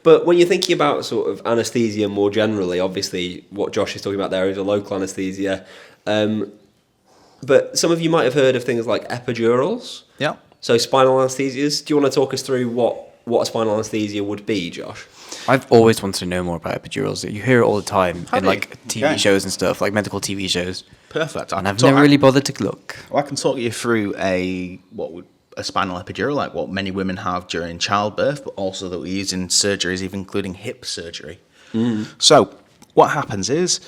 Speaker 3: But when you're thinking about sort of anaesthesia more generally, obviously what Josh is talking about there is a local anaesthesia. But some of you might have heard of things like epidurals.
Speaker 2: Yeah.
Speaker 3: So spinal anaesthesias. Do you want to talk us through what a spinal anaesthesia would be, Josh?
Speaker 4: I've always wanted to know more about epidurals. You hear it all the time
Speaker 2: Have
Speaker 4: in
Speaker 2: you?
Speaker 4: like TV
Speaker 2: Okay.
Speaker 4: shows and stuff, like medical TV shows.
Speaker 2: Perfect.
Speaker 4: And I've never really bothered to look.
Speaker 2: I can talk you through a spinal epidural, like what many women have during childbirth, but also that we use in surgeries, even including hip surgery. So what happens is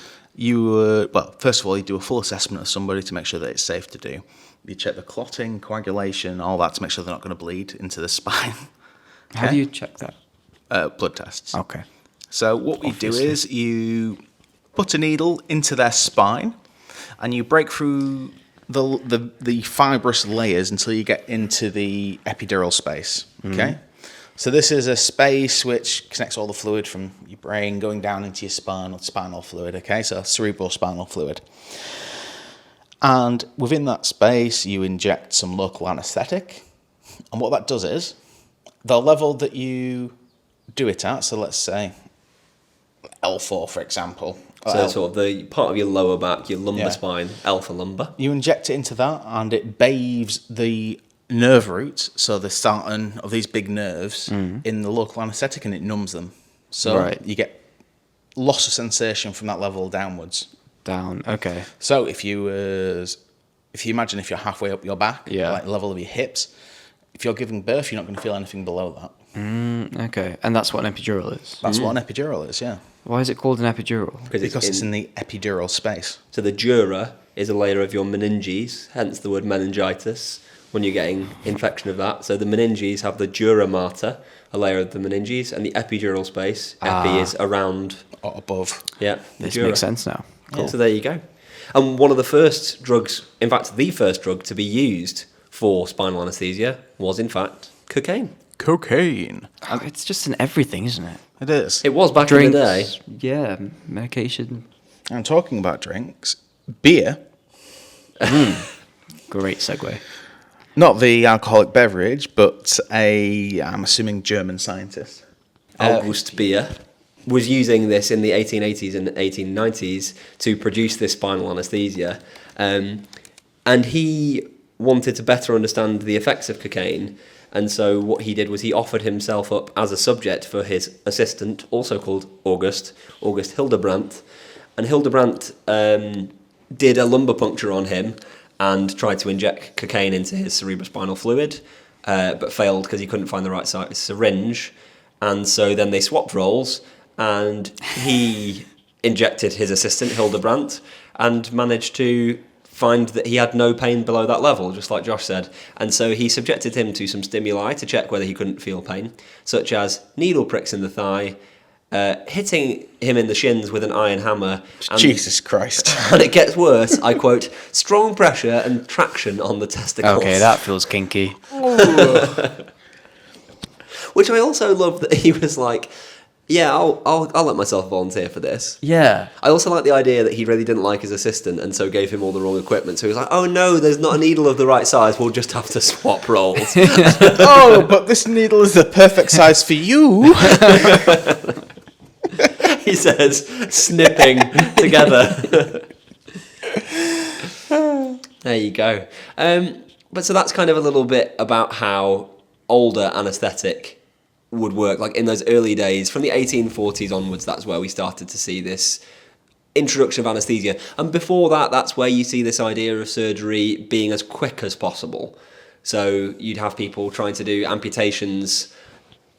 Speaker 2: first of all, you do a full assessment of somebody to make sure that it's safe to do. You check the clotting, coagulation, all that to make sure they're not going to bleed into the spine.
Speaker 4: How do you check that?
Speaker 2: Blood tests.
Speaker 4: Okay.
Speaker 2: So what we do is you put a needle into their spine and you break through the fibrous layers until you get into the epidural space. Okay? So this is a space which connects all the fluid from your brain going down into your spinal fluid, okay? So cerebral spinal fluid. And within that space, you inject some local anaesthetic. And what that does is, the level that you do it at, so let's say L4, for example.
Speaker 3: So sort of the part of your lower back, your lumbar
Speaker 2: Yeah.
Speaker 3: spine, alpha lumbar.
Speaker 2: You inject it into that and it bathes the nerve roots, so the starting of these big nerves, in the local anaesthetic, and it numbs them. So you get loss of sensation from that level downwards.
Speaker 4: Down. Okay.
Speaker 2: So if you imagine if you're halfway up your back,
Speaker 4: Yeah.
Speaker 2: like the level of your hips, if you're giving birth, you're not going to feel anything below that.
Speaker 4: Okay. And that's what an epidural is.
Speaker 2: That's what an epidural is, yeah.
Speaker 4: Why is it called an epidural?
Speaker 3: Because
Speaker 2: It's in the epidural space.
Speaker 3: So the dura is a layer of your meninges, hence the word meningitis, when you're getting infection of that. So the meninges have the dura mater, a layer of the meninges, and the epidural space, epi is around.
Speaker 2: Or above.
Speaker 3: Yeah, the
Speaker 4: This
Speaker 3: dura.
Speaker 4: makes sense now.
Speaker 3: Cool. So there you go. And one of the first drugs, in fact, the first drug to be used for spinal anaesthesia was, in fact, cocaine.
Speaker 2: Cocaine.
Speaker 4: It's just in everything, isn't it?
Speaker 2: It is.
Speaker 3: It was back in the day.
Speaker 4: Yeah, medication.
Speaker 2: I'm talking about drinks. Beer,
Speaker 4: Great segue.
Speaker 2: not the alcoholic beverage, but I'm assuming German scientist.
Speaker 3: August Beer was using this in the 1880s and 1890s to produce this spinal anaesthesia. And he wanted to better understand the effects of cocaine. And so what he did was he offered himself up as a subject for his assistant, also called August Hildebrandt. And Hildebrandt did a lumbar puncture on him and tried to inject cocaine into his cerebrospinal fluid, but failed because he couldn't find the right size syringe. And so then they swapped roles, and he injected his assistant, Hildebrandt, and managed to find that he had no pain below that level, just like Josh said. And so he subjected him to some stimuli to check whether he couldn't feel pain, such as needle pricks in the thigh, hitting him in the shins with an iron hammer. And,
Speaker 2: Jesus Christ.
Speaker 3: and it gets worse, I quote, strong pressure and traction on the testicles.
Speaker 4: Okay, that feels kinky.
Speaker 3: Which I also love that he was like, yeah, I'll let myself volunteer for this.
Speaker 4: Yeah.
Speaker 3: I also like the idea that he really didn't like his assistant and so gave him all the wrong equipment. So he was like, oh no, there's not a needle of the right size. We'll just have to swap roles.
Speaker 2: Oh, but this needle is the perfect size for you.
Speaker 3: He says, snipping together. There you go. But so that's kind of a little bit about how older anaesthetic would work. Like in those early days, from the 1840s onwards, that's where we started to see this introduction of anaesthesia. And before that, that's where you see this idea of surgery being as quick as possible. So you'd have people trying to do amputations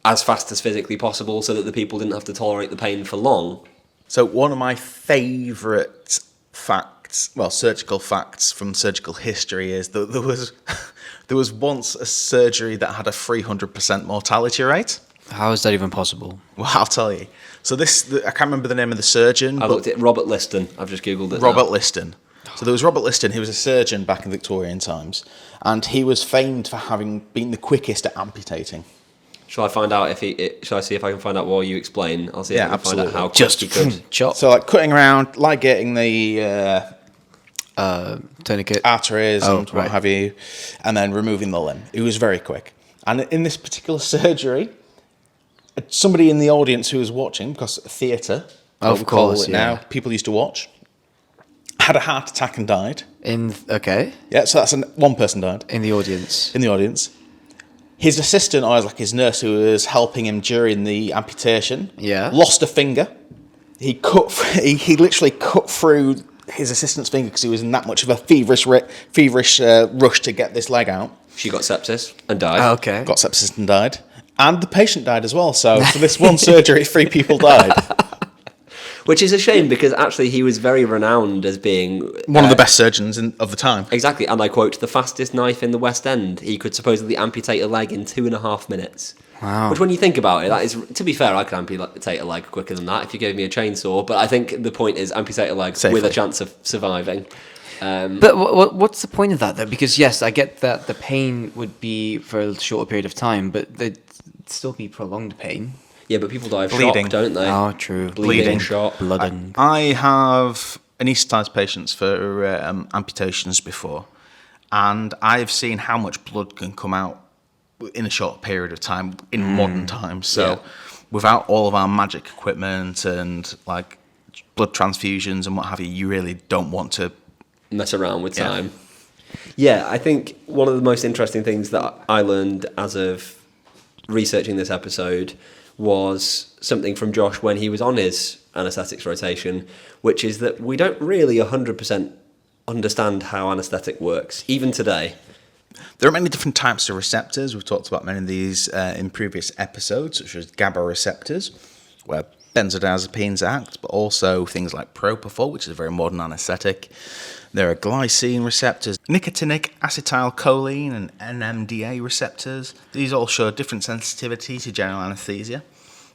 Speaker 3: as fast as physically possible so that the people didn't have to tolerate the pain for long.
Speaker 2: So one of my favourite facts, well, surgical facts from surgical history is that there was once a surgery that had a 300% mortality rate.
Speaker 4: How is that even possible?
Speaker 2: Well, I'll tell you. So I can't remember the name of the surgeon.
Speaker 3: I've looked at Robert Liston. I've just Googled it
Speaker 2: Robert
Speaker 3: now.
Speaker 2: Liston. So there was Robert Liston, who was a surgeon back in Victorian times, and he was famed for having been the quickest at amputating.
Speaker 3: Shall I find out shall I see if I can find out while you explain? I'll see if
Speaker 2: Yeah,
Speaker 3: I can
Speaker 2: absolutely.
Speaker 3: find out how quick
Speaker 4: Just
Speaker 3: you could.
Speaker 4: chop.
Speaker 2: So like cutting around, ligating the
Speaker 4: Tourniquet.
Speaker 2: arteries and what
Speaker 4: right.
Speaker 2: have you, and then removing the limb. It was very quick. And in this particular surgery, somebody in the audience who was watching, because theatre,
Speaker 4: Of
Speaker 2: we call
Speaker 4: course,
Speaker 2: it now,
Speaker 4: yeah.
Speaker 2: people used to watch, had a heart attack and died.
Speaker 4: Okay.
Speaker 2: Yeah, so that's one person died
Speaker 4: In the audience.
Speaker 2: in the audience. His assistant, or like his nurse who was helping him during the amputation,
Speaker 4: Yeah.
Speaker 2: lost a finger. He literally cut through his assistant's finger because he was in that much of a feverish rush to get this leg out.
Speaker 3: She got sepsis and died.
Speaker 4: Okay.
Speaker 2: Got sepsis and died. And the patient died as well. So for this one surgery, 3 people died.
Speaker 3: Which is a shame because actually he was very renowned as being
Speaker 2: One of the best surgeons of the time.
Speaker 3: Exactly, and I quote, the fastest knife in the West End. He could supposedly amputate a leg in 2.5 minutes.
Speaker 4: Wow.
Speaker 3: Which when you think about it, that is, to be fair, I could amputate a leg quicker than that if you gave me a chainsaw, but I think the point is amputate a leg
Speaker 2: Safely.
Speaker 3: with a chance of surviving.
Speaker 4: But what's the point of that, though? Because, yes, I get that the pain would be for a shorter period of time, but it'd still be prolonged pain.
Speaker 3: Yeah, but people die of
Speaker 2: Bleeding.
Speaker 3: shock, don't they?
Speaker 4: Oh, true.
Speaker 3: Bleeding, shock.
Speaker 4: Blooding.
Speaker 2: I have anaesthetised patients for amputations before, and I've seen how much blood can come out in a short period of time in modern times. So
Speaker 3: Yeah.
Speaker 2: without all of our magic equipment and like blood transfusions and what have you, you really don't want to.
Speaker 3: Mess around with
Speaker 2: Yeah.
Speaker 3: time. Yeah, I think one of the most interesting things that I learned as of researching this episode was something from Josh when he was on his anaesthetics rotation, which is that we don't really 100% understand how anaesthetic works, even today.
Speaker 2: There are many different types of receptors. We've talked about many of these in previous episodes, such as GABA receptors, where benzodiazepines act, but also things like propofol, which is a very modern anaesthetic. There are glycine receptors, nicotinic acetylcholine and NMDA receptors. These all show different sensitivity to general anaesthesia.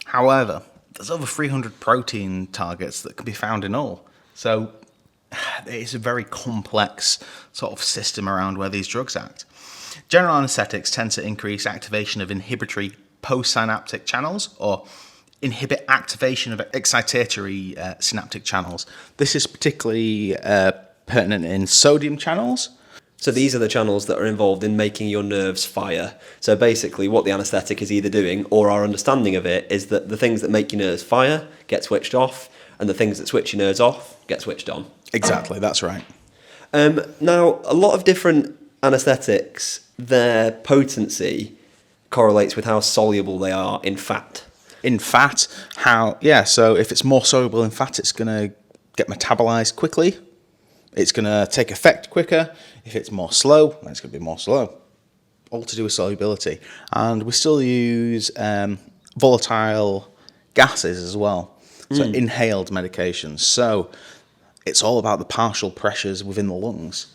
Speaker 2: However, there's over 300 protein targets that can be found in all. So it's a very complex sort of system around where these drugs act. General anaesthetics tend to increase activation of inhibitory postsynaptic channels, or inhibit activation of excitatory synaptic channels. This is particularly pertinent in sodium channels.
Speaker 3: So these are the channels that are involved in making your nerves fire. So basically what the anaesthetic is either doing, or our understanding of it, is that the things that make your nerves fire get switched off, and the things that switch your nerves off get switched on.
Speaker 2: Exactly, that's right.
Speaker 3: Now, a lot of different anaesthetics, their potency correlates with how soluble they are in fat.
Speaker 2: In fat, so if it's more soluble in fat, it's going to get metabolized quickly. It's going to take effect quicker. If it's more slow, then it's going to be more slow. All to do with solubility. And we still use volatile gases as well. So inhaled medications. So it's all about the partial pressures within the lungs.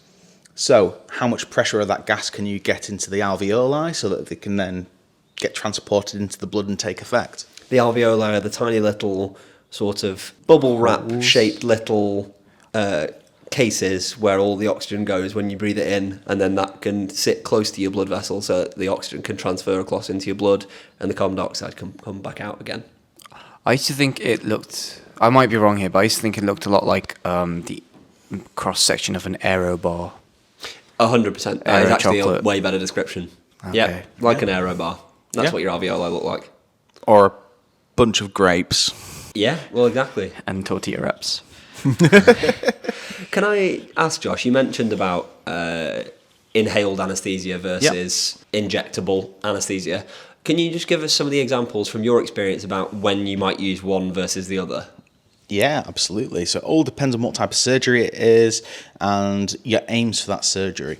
Speaker 2: So how much pressure of that gas can you get into the alveoli so that they can then get transported into the blood and take effect?
Speaker 3: The alveoli are the tiny little sort of bubble wrap shaped little cases where all the oxygen goes when you breathe it in, and then that can sit close to your blood vessel so that the oxygen can transfer across into your blood and the carbon dioxide can come back out again.
Speaker 4: I used to think it looked... I might be wrong here, but I used to think it looked a lot like the cross-section of an aero bar.
Speaker 3: 100%. That is
Speaker 4: Aero
Speaker 3: actually
Speaker 4: chocolate.
Speaker 3: a way better description.
Speaker 4: Okay.
Speaker 3: Yeah, like an aero bar. That's what your alveoli look like.
Speaker 2: Or a bunch of grapes.
Speaker 3: Yeah, well, exactly.
Speaker 4: And tortilla wraps.
Speaker 3: Can I ask, Josh, you mentioned about inhaled anaesthesia versus injectable anaesthesia. Can you just give us some of the examples from your experience about when you might use one versus the other?
Speaker 2: Yeah, absolutely. So it all depends on what type of surgery it is and your aims for that surgery.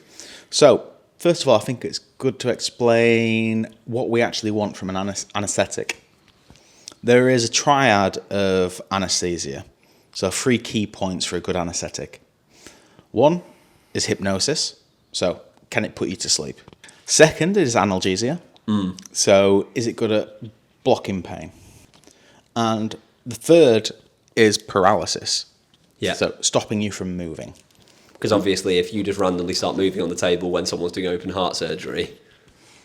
Speaker 2: So, first of all, I think it's good to explain what we actually want from an anaesthetic. There is a triad of anaesthesia. So 3 key points for a good anaesthetic. 1 is hypnosis. So can it put you to sleep? Second is analgesia. So is it good at blocking pain? And the third is paralysis.
Speaker 3: Yeah.
Speaker 2: So stopping you from moving.
Speaker 3: Because obviously, if you just randomly start moving on the table when someone's doing open heart surgery,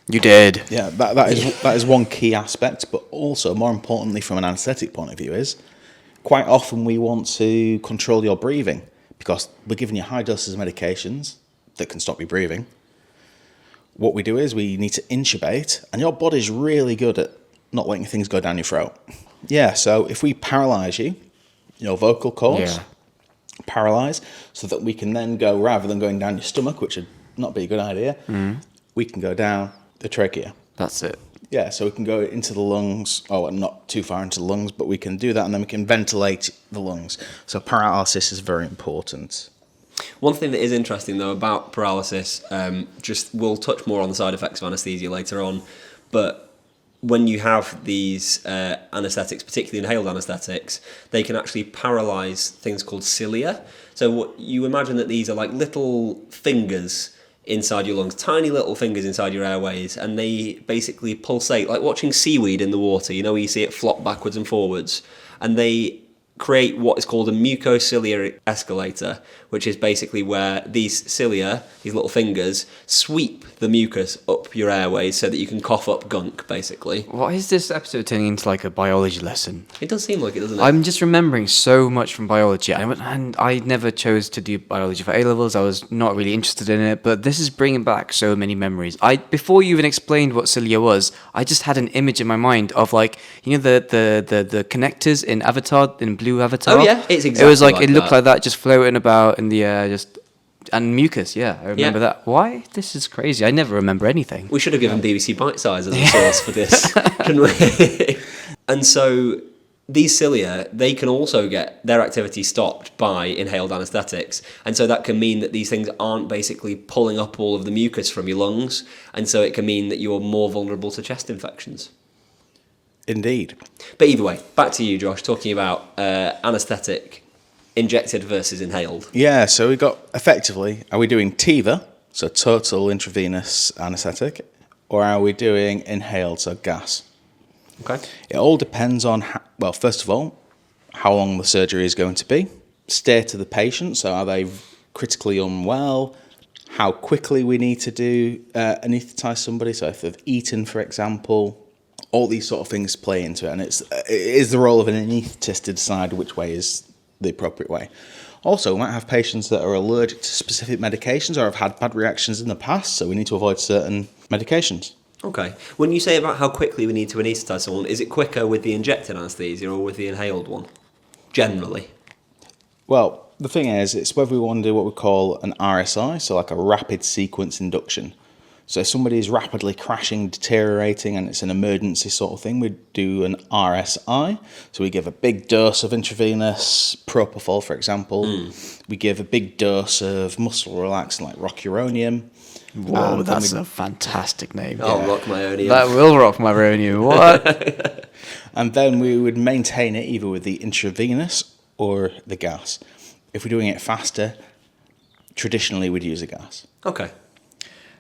Speaker 4: You did.
Speaker 2: Yeah, that is one key aspect, but also more importantly from an anaesthetic point of view is quite often we want to control your breathing because we're giving you high doses of medications that can stop you breathing. What we do is we need to intubate, and your body's really good at not letting things go down your throat. Yeah, so if we paralyse you, your vocal cords paralyse, so that we can then go, rather than going down your stomach, which would not be a good idea, we can go down the trachea.
Speaker 4: That's it.
Speaker 2: Yeah, so we can go into the lungs, not too far into the lungs, but we can do that and then we can ventilate the lungs. So paralysis is very important.
Speaker 3: one thing that is interesting though about paralysis, we'll touch more on the side effects of anaesthesia later on, but when you have these anaesthetics, particularly inhaled anaesthetics, they can actually paralyse things called cilia. So what you imagine that these are like little fingers inside your lungs, tiny little fingers inside your airways, and they basically pulsate, like watching seaweed in the water, you know, where you see it flop backwards and forwards, and they create what is called a mucociliary escalator, which is basically where these cilia, these little fingers, sweep the mucus up your airways so that you can cough up gunk, basically.
Speaker 4: Why is this episode turning into like a biology lesson?
Speaker 3: It does seem like it, doesn't it?
Speaker 4: I'm just remembering so much from biology, and I never chose to do biology for A-levels. I was not really interested in it, but this is bringing back so many memories. Before you even explained what cilia was, I just had an image in my mind of like, you know, the connectors in Avatar, in Blue Avatar.
Speaker 3: Oh yeah, it's exactly.
Speaker 4: It was like,
Speaker 3: like
Speaker 4: it looked
Speaker 3: that.
Speaker 4: like that, just floating about in the air, and mucus. Yeah, I remember that. Why? This is crazy. I never remember anything.
Speaker 3: We should have given BBC Bite Size as a source for this, shouldn't we? And so these cilia, they can also get their activity stopped by inhaled anaesthetics. And so that can mean that these things aren't basically pulling up all of the mucus from your lungs. And so it can mean that you're more vulnerable to chest infections.
Speaker 2: Indeed.
Speaker 3: But either way, back to you, Josh, talking about anaesthetic, injected versus inhaled.
Speaker 2: Yeah, so we got effectively, are we doing TIVA, so total intravenous anaesthetic, or are we doing inhaled, so gas?
Speaker 3: Okay.
Speaker 2: It all depends on, first of all, how long the surgery is going to be, state of the patient, so are they critically unwell, how quickly we need to do anaesthetise somebody, so if they've eaten, for example, all these sort of things play into it, and it is the role of an anaesthetist to decide which way is the appropriate way. Also, we might have patients that are allergic to specific medications or have had bad reactions in the past, so we need to avoid certain medications.
Speaker 3: Okay. When you say about how quickly we need to anaesthetise someone, is it quicker with the injected anaesthesia or with the inhaled one? Generally.
Speaker 2: Well, the thing is, it's whether we want to do what we call an RSI, so like a rapid sequence induction. So if somebody is rapidly crashing, deteriorating, and it's an emergency sort of thing, we do an RSI. So we give a big dose of intravenous propofol, for example. We give a big dose of muscle relaxant like rocuronium.
Speaker 4: Whoa, that's a fantastic name.
Speaker 3: Oh, rock my own.
Speaker 4: That will rock my Ronium. What?
Speaker 2: And then we would maintain it either with the intravenous or the gas. If we're doing it faster, traditionally we'd use a gas.
Speaker 3: Okay.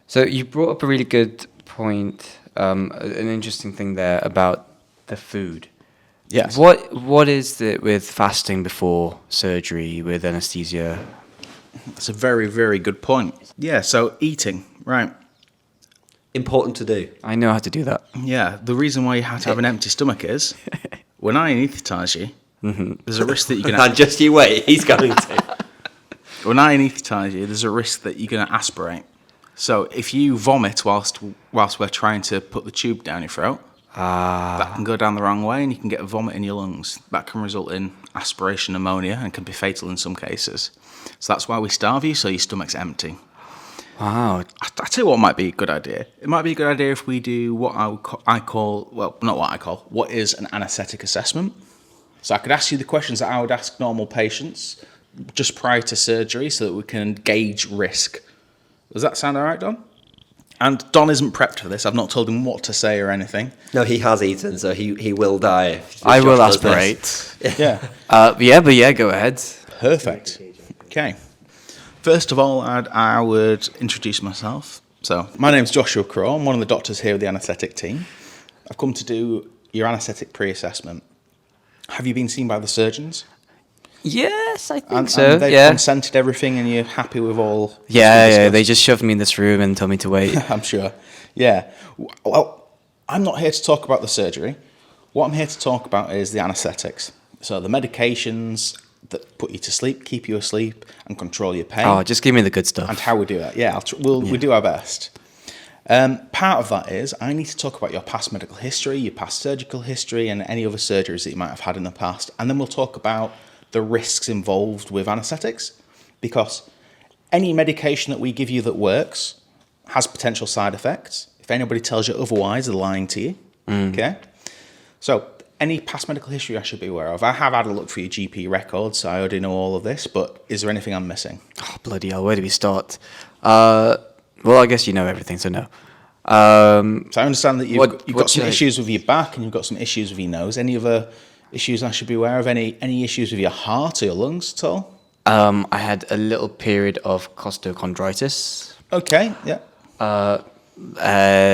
Speaker 4: So you brought up a really good point, an interesting thing there about the food.
Speaker 2: Yes.
Speaker 4: What is it with fasting before surgery with anaesthesia?
Speaker 2: That's a very, very good point. Yeah, so eating, right.
Speaker 3: Important to do.
Speaker 4: I know how to do that.
Speaker 2: Yeah, the reason why you have to have an empty stomach is when I anaesthetise you, there's a risk that you're going
Speaker 3: And just you wait, he's going to.
Speaker 2: When I anaesthetise you, there's a risk that you're going to aspirate. So if you vomit whilst we're trying to put the tube down your throat, that can go down the wrong way and you can get a vomit in your lungs. That can result in aspiration pneumonia and can be fatal in some cases. So that's why we starve you, so your stomach's empty.
Speaker 4: Wow.
Speaker 2: I tell you what might be a good idea. It might be a good idea if we do what what is an anaesthetic assessment. So I could ask you the questions that I would ask normal patients just prior to surgery so that we can gauge risk. Does that sound all right, Don? And Don isn't prepped for this. I've not told him what to say or anything.
Speaker 3: No, he has eaten, so he will die. If
Speaker 4: I will
Speaker 3: Josh does
Speaker 4: aspirate.
Speaker 3: this.
Speaker 2: Yeah.
Speaker 4: Go ahead.
Speaker 2: Perfect. Okay. First of all, I would introduce myself. So, my name's Joshua Crow. I'm one of the doctors here with the anaesthetic team. I've come to do your anaesthetic pre-assessment. Have you been seen by the surgeons?
Speaker 4: Yes, I think
Speaker 2: And
Speaker 4: so.
Speaker 2: they've consented everything and you're happy with all...
Speaker 4: Yeah. They just shoved me in this room and told me to wait.
Speaker 2: I'm sure. Yeah. Well, I'm not here to talk about the surgery. What I'm here to talk about is the anaesthetics. So the medications that put you to sleep, keep you asleep, and control your pain.
Speaker 4: Oh, just give me the good stuff.
Speaker 2: And how we do that. Yeah, we do our best. Part of that is I need to talk about your past medical history, your past surgical history, and any other surgeries that you might have had in the past. And then we'll talk about the risks involved with anaesthetics, because any medication that we give you that works has potential side effects. If anybody tells you otherwise, they're lying to you. Okay? So, any past medical history I should be aware of. I have had a look for your GP records, so I already know all of this, but is there anything I'm missing?
Speaker 4: Oh, bloody hell, where do we start? Well, I guess you know everything, so no.
Speaker 2: So I understand that you've got some
Speaker 4: should I-
Speaker 2: issues with your back and you've got some issues with your nose. Any other issues I should be aware of? Any issues with your heart or your lungs at all?
Speaker 4: I had a little period of costochondritis.
Speaker 2: Okay, yeah.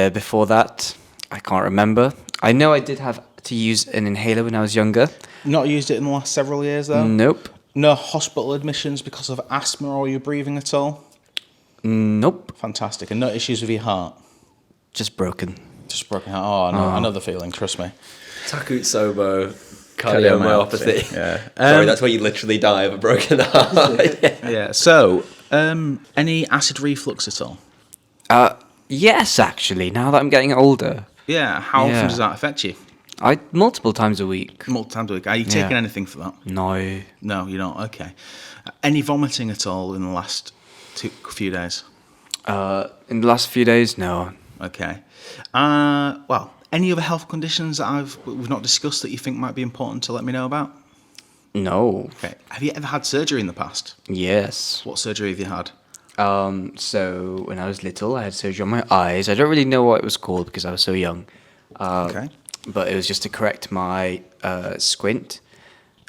Speaker 4: Before that, I can't remember. I know I did have to use an inhaler when I was younger.
Speaker 2: Not used it in the last several years, though?
Speaker 4: Nope.
Speaker 2: No hospital admissions because of asthma or your breathing at all?
Speaker 4: Nope.
Speaker 2: Fantastic. And no issues with your heart?
Speaker 4: Just broken.
Speaker 2: Just broken heart. Oh, no, I know the feeling, trust me.
Speaker 3: Takotsubo cardiomyopathy.
Speaker 2: Yeah.
Speaker 3: Sorry, that's where you literally die of a broken heart.
Speaker 2: Yeah, so, any acid reflux at all?
Speaker 4: Yes, actually, now that I'm getting older.
Speaker 2: Yeah, how
Speaker 4: Yeah.
Speaker 2: often does that affect you?
Speaker 4: Multiple times a week.
Speaker 2: Multiple times a week. Are you taking anything for that?
Speaker 4: No.
Speaker 2: No, you're not. Okay. Any vomiting at all in the last few days?
Speaker 4: In the last few days, no.
Speaker 2: Okay. Well, any other health conditions that we've not discussed that you think might be important to let me know about?
Speaker 4: No.
Speaker 2: Okay. Have you ever had surgery in the past?
Speaker 4: Yes.
Speaker 2: What surgery have you had?
Speaker 4: So when I was little, I had surgery on my eyes. I don't really know what it was called because I was so young.
Speaker 2: Okay.
Speaker 4: But it was just to correct my squint,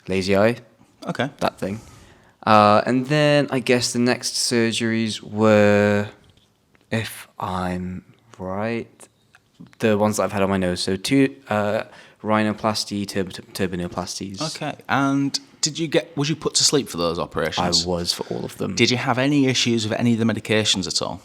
Speaker 4: lazy eye,
Speaker 2: Okay.
Speaker 4: that thing. And then I guess the next surgeries were, if I'm right, the ones that I've had on my nose. So 2 rhinoplasty, turbinoplasties.
Speaker 2: Okay. And was you put to sleep for those
Speaker 4: I
Speaker 2: operations?
Speaker 4: was for all of them.
Speaker 2: Did you have any issues with any of the medications at all?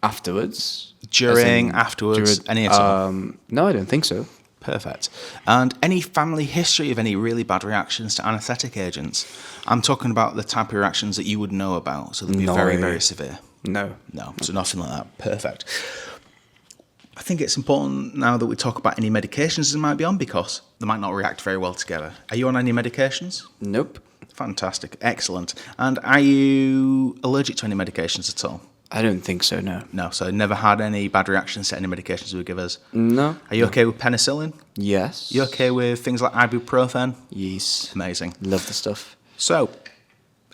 Speaker 4: Afterwards?
Speaker 2: During, afterwards, any at all?
Speaker 4: No, I don't think so.
Speaker 2: Perfect. And any family history of any really bad reactions to anaesthetic agents? I'm talking about the type of reactions that you would know about, so they'd be
Speaker 4: No.
Speaker 2: very, very severe.
Speaker 4: No.
Speaker 2: No, so nothing like that. Perfect. I think it's important now that we talk about any medications they might be on because they might not react very well together. Are you on any medications?
Speaker 4: Nope.
Speaker 2: Fantastic. Excellent. And are you allergic to any medications at all?
Speaker 4: I don't think so, no.
Speaker 2: No, so never had any bad reactions to any medications we give us?
Speaker 4: No.
Speaker 2: Are you okay with penicillin?
Speaker 4: Yes.
Speaker 2: You okay with things like ibuprofen?
Speaker 4: Yes.
Speaker 2: Amazing.
Speaker 4: Love the stuff.
Speaker 2: So,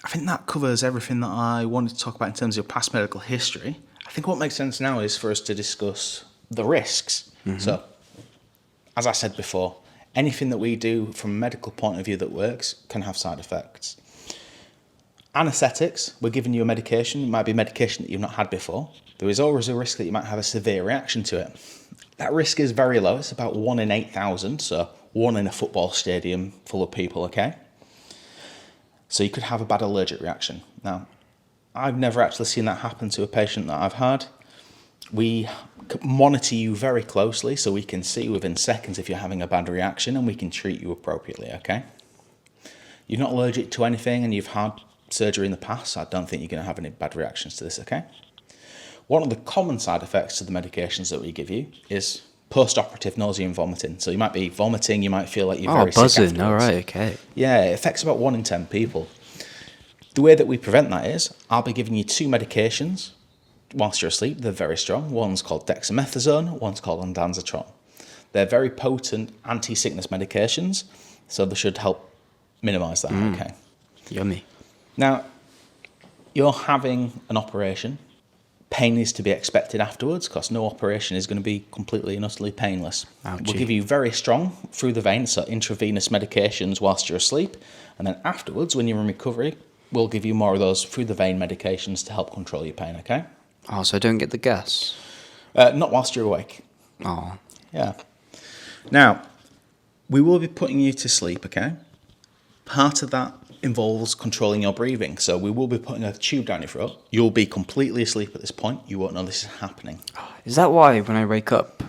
Speaker 2: I think that covers everything that I wanted to talk about in terms of your past medical history. I think what makes sense now is for us to discuss the risks. So, as I said before, anything that we do from a medical point of view that works can have side effects. Anaesthetics, we're giving you a medication. It might be a medication that you've not had before. There is always a risk that you might have a severe reaction to it. That risk is very low. It's about 1 in 8,000, so 1 in a football stadium full of people, okay? So you could have a bad allergic reaction. Now, I've never actually seen that happen to a patient that I've had. We monitor you very closely so we can see within seconds if you're having a bad reaction and we can treat you appropriately, okay? You're not allergic to anything and you've had surgery in the past, so I don't think you're going to have any bad reactions to this, okay? One of the common side effects of the medications that we give you is post-operative nausea and vomiting. So you might be vomiting, you might feel like you're very sick
Speaker 4: buzzing. All
Speaker 2: afterwards.
Speaker 4: right, okay.
Speaker 2: Yeah, it affects about 1 in 10 people. The way that we prevent that is I'll be giving you 2 medications whilst you're asleep. They're very strong. One's called dexamethasone, one's called ondansetron. They're very potent anti-sickness medications, so they should help minimise that, okay?
Speaker 4: Yummy.
Speaker 2: Now, you're having an operation. pain is to be expected afterwards because no operation is going to be completely and utterly painless.
Speaker 4: Ouchie.
Speaker 2: We'll give you very strong through the vein, so intravenous medications whilst you're asleep, and then afterwards, when you're in recovery, we'll give you more of those through the vein medications to help control your pain, okay?
Speaker 4: Oh, so I don't get the gas?
Speaker 2: Not whilst you're awake.
Speaker 4: Oh.
Speaker 2: Yeah. Now, we will be putting you to sleep, okay? Part of that involves controlling your breathing. So we will be putting a tube down your throat. You'll be completely asleep at this point. You won't know this is happening.
Speaker 4: Is that why when I wake up,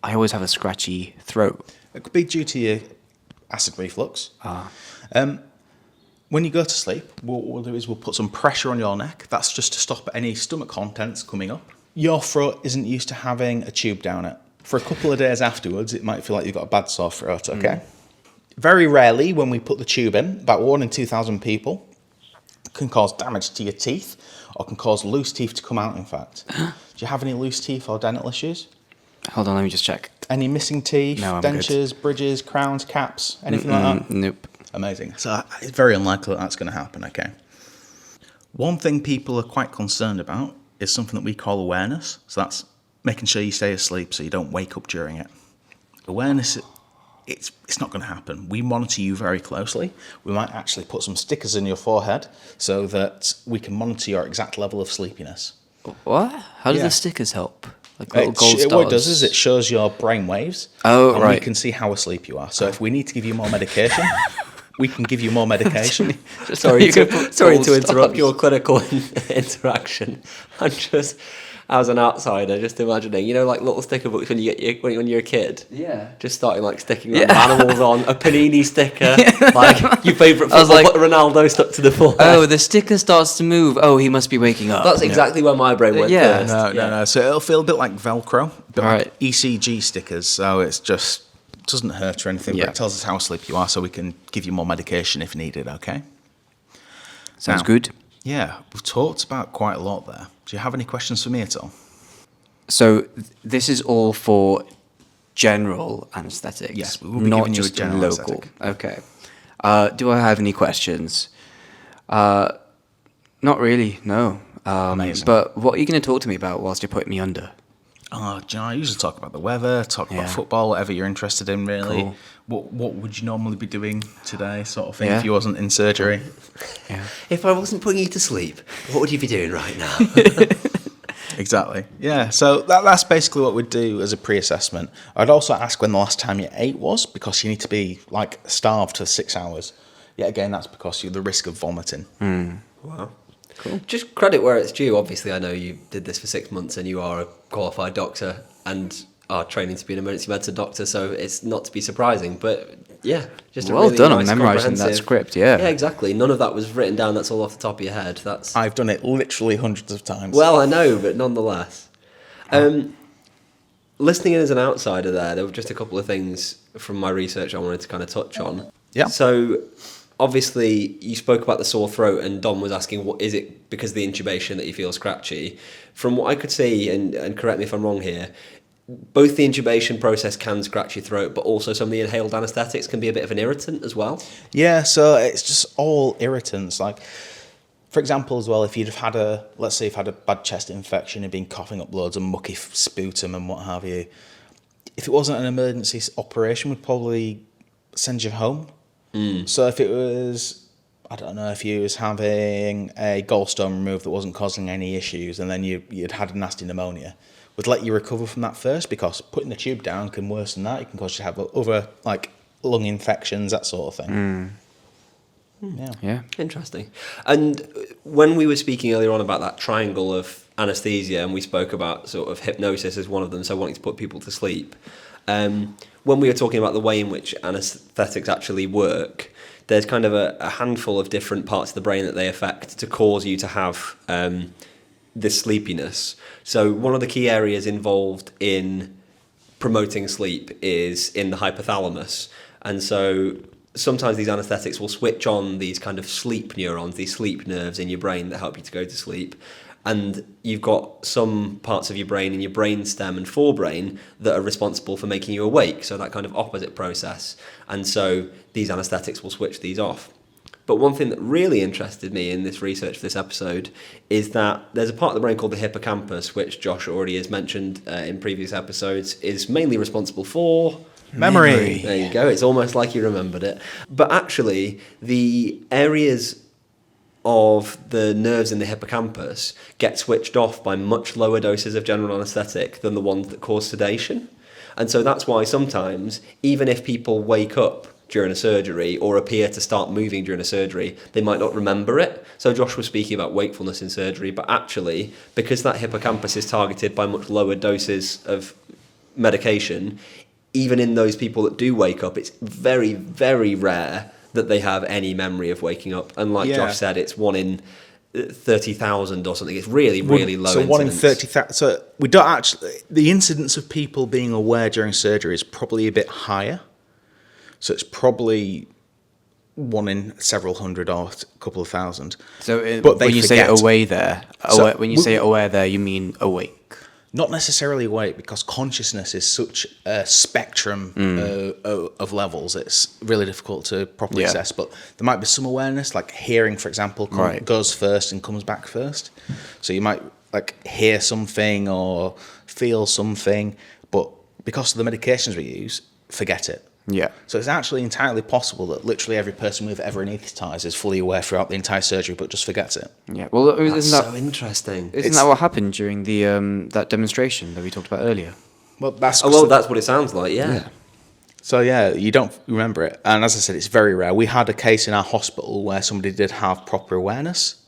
Speaker 4: I always have a scratchy throat?
Speaker 2: It could be due to your acid reflux. When you go to sleep, what we'll do is we'll put some pressure on your neck. That's just to stop any stomach contents coming up. Your throat isn't used to having a tube down it. For a couple of days afterwards, it might feel like you've got a bad sore throat, okay? Very rarely, when we put the tube in, about 1 in 2,000 people, can cause damage to your teeth or can cause loose teeth to come out, in fact. Do you have any loose teeth or dental issues?
Speaker 4: Hold on, let me just check.
Speaker 2: Any missing teeth,
Speaker 4: No, I'm
Speaker 2: dentures, bridges, crowns, caps, anything like that?
Speaker 4: Nope.
Speaker 2: Amazing. So it's very unlikely that that's going to happen, okay? One thing people are quite concerned about is something that we call awareness. So that's making sure you stay asleep so you don't wake up during it. Awareness, it's not going to happen. We monitor you very closely. We might actually put some stickers in your forehead so that we can monitor your exact level of sleepiness.
Speaker 4: What? How do
Speaker 2: Yeah.
Speaker 4: the stickers help? Like little gold stars?
Speaker 2: What it does is it shows your brain waves.
Speaker 4: Oh,
Speaker 2: and
Speaker 4: right.
Speaker 2: we can see how asleep you are. So if we need to give you more medication, we can give you more medication.
Speaker 3: Sorry to
Speaker 4: gold
Speaker 3: interrupt
Speaker 4: stars.
Speaker 3: your clinical interaction. As an outsider, just imagining, like little sticker books when when you're a kid.
Speaker 4: Yeah.
Speaker 3: Just starting like animals on a panini sticker, like your favourite
Speaker 4: I was
Speaker 3: football,
Speaker 4: like-
Speaker 3: Ronaldo stuck to the forehead.
Speaker 4: Oh, the sticker starts to move. Oh, he must be waking up.
Speaker 3: That's exactly where my brain went
Speaker 4: Yeah.
Speaker 3: first.
Speaker 2: No. So it'll feel a bit like Velcro, a bit
Speaker 4: Right.
Speaker 2: like ECG stickers. So it's just doesn't hurt or anything,
Speaker 4: Yeah.
Speaker 2: but it tells us how asleep you are, so we can give you more medication if needed. Okay.
Speaker 4: Sounds
Speaker 2: Now,
Speaker 4: good.
Speaker 2: Yeah, we've talked about quite a lot there. Do you have any questions for me at all?
Speaker 4: So this is all for general anaesthetics.
Speaker 2: Yes, we will be
Speaker 4: not
Speaker 2: giving you a
Speaker 4: just
Speaker 2: general
Speaker 4: local.
Speaker 2: anaesthetic.
Speaker 4: Okay. Do I have any questions? Not really. No.
Speaker 2: Amazing.
Speaker 4: But what are you going to talk to me about whilst you're putting me under?
Speaker 2: Oh, do you know, I usually talk about the weather, talk
Speaker 4: Yeah.
Speaker 2: about football, whatever you're interested in, really.
Speaker 4: Cool.
Speaker 2: What would you normally be doing today, sort of thing,
Speaker 4: Yeah.
Speaker 2: if you wasn't in surgery?
Speaker 4: Yeah.
Speaker 3: If I wasn't putting you to sleep, what would you be doing right now?
Speaker 2: Exactly. Yeah. So that's basically what we'd do as a pre-assessment. I'd also ask when the last time you ate was, because you need to be like starved for 6 hours. Yet again, that's because you're the risk of vomiting.
Speaker 3: Wow. Cool. Just credit where it's due. Obviously, I know you did this for 6 months and you are a qualified doctor and are training to be an emergency medicine doctor, so it's not to be surprising. But yeah, just
Speaker 4: Well
Speaker 3: a really
Speaker 4: done on
Speaker 3: nice,
Speaker 4: memorising that
Speaker 3: comprehensive-
Speaker 4: script, yeah.
Speaker 3: Yeah, exactly. None of that was written down. That's all off the top of your head. That's
Speaker 2: I've done it literally hundreds of times.
Speaker 3: well, I know, but nonetheless. Listening in as an outsider there were just a couple of things from my research I wanted to kind of touch on.
Speaker 2: Yeah.
Speaker 3: So, obviously, you spoke about the sore throat, and Dom was asking, what is it because of the intubation that you feel scratchy? From what I could see, and correct me if I'm wrong here, both the intubation process can scratch your throat, but also some of the inhaled anaesthetics can be a bit of an irritant as well.
Speaker 2: Yeah, so it's just all irritants. Like, for example, as well, if you'd have had let's say you've had a bad chest infection and been coughing up loads of mucky sputum and what have you, if it wasn't an emergency operation, we'd probably send you home. So if it was, I don't know, if you was having a gallstone removed that wasn't causing any issues and then you'd had a nasty pneumonia, we'd let you recover from that first, because putting the tube down can worsen that. It can cause you to have other, like, lung infections, that sort of thing.
Speaker 4: Yeah.
Speaker 3: Interesting. And when we were speaking earlier on about that triangle of anaesthesia, and we spoke about sort of hypnosis as one of them, so wanting to put people to sleep, when we were talking about the way in which anaesthetics actually work, there's kind of a handful of different parts of the brain that they affect to cause you to have this sleepiness. So one of the key areas involved in promoting sleep is in the hypothalamus. And so sometimes these anaesthetics will switch on these kind of sleep neurons, these sleep nerves in your brain that help you to go to sleep. And you've got some parts of your brain in your brainstem and forebrain that are responsible for making you awake, so that kind of opposite process. And so these anaesthetics will switch these off. But one thing that really interested me in this research for this episode is that there's a part of the brain called the hippocampus, which Josh already has mentioned in previous episodes, is mainly responsible for...
Speaker 2: Memory.
Speaker 3: There you go. It's almost like you remembered it. But actually, the areas of the nerves in the hippocampus get switched off by much lower doses of general anaesthetic than the ones that cause sedation. And so that's why sometimes, even if people wake up during a surgery or appear to start moving during a surgery, they might not remember it. So Josh was speaking about wakefulness in surgery, but actually, because that hippocampus is targeted by much lower doses of medication, even in those people that do wake up, it's very, very rare that they have any memory of waking up. And like Josh said, it's 1 in 30,000 or something. It's really, really low.
Speaker 2: So
Speaker 3: incidence.
Speaker 2: 1 in 30,000. So we don't actually... The incidence of people being aware during surgery is probably a bit higher. So it's probably 1 in several hundred or a couple of thousand.
Speaker 4: So
Speaker 2: but
Speaker 4: when you say away there, when you say aware there, you mean awake?
Speaker 2: Not necessarily awake, because consciousness is such a spectrum of levels. It's really difficult to properly assess. But there might be some awareness, like hearing, for example, goes first and comes back first. So you might hear something or feel something, but because of the medications we use, forget it.
Speaker 4: Yeah.
Speaker 2: So it's actually entirely possible that literally every person we've ever anaesthetised is fully aware throughout the entire surgery, but just forgets it.
Speaker 4: Yeah. Well,
Speaker 3: That's so interesting.
Speaker 4: Isn't that what happened during the that demonstration that we talked about earlier?
Speaker 2: Well, that's
Speaker 3: that's what it sounds like. Yeah.
Speaker 2: So yeah, you don't remember it, and as I said, it's very rare. We had a case in our hospital where somebody did have proper awareness,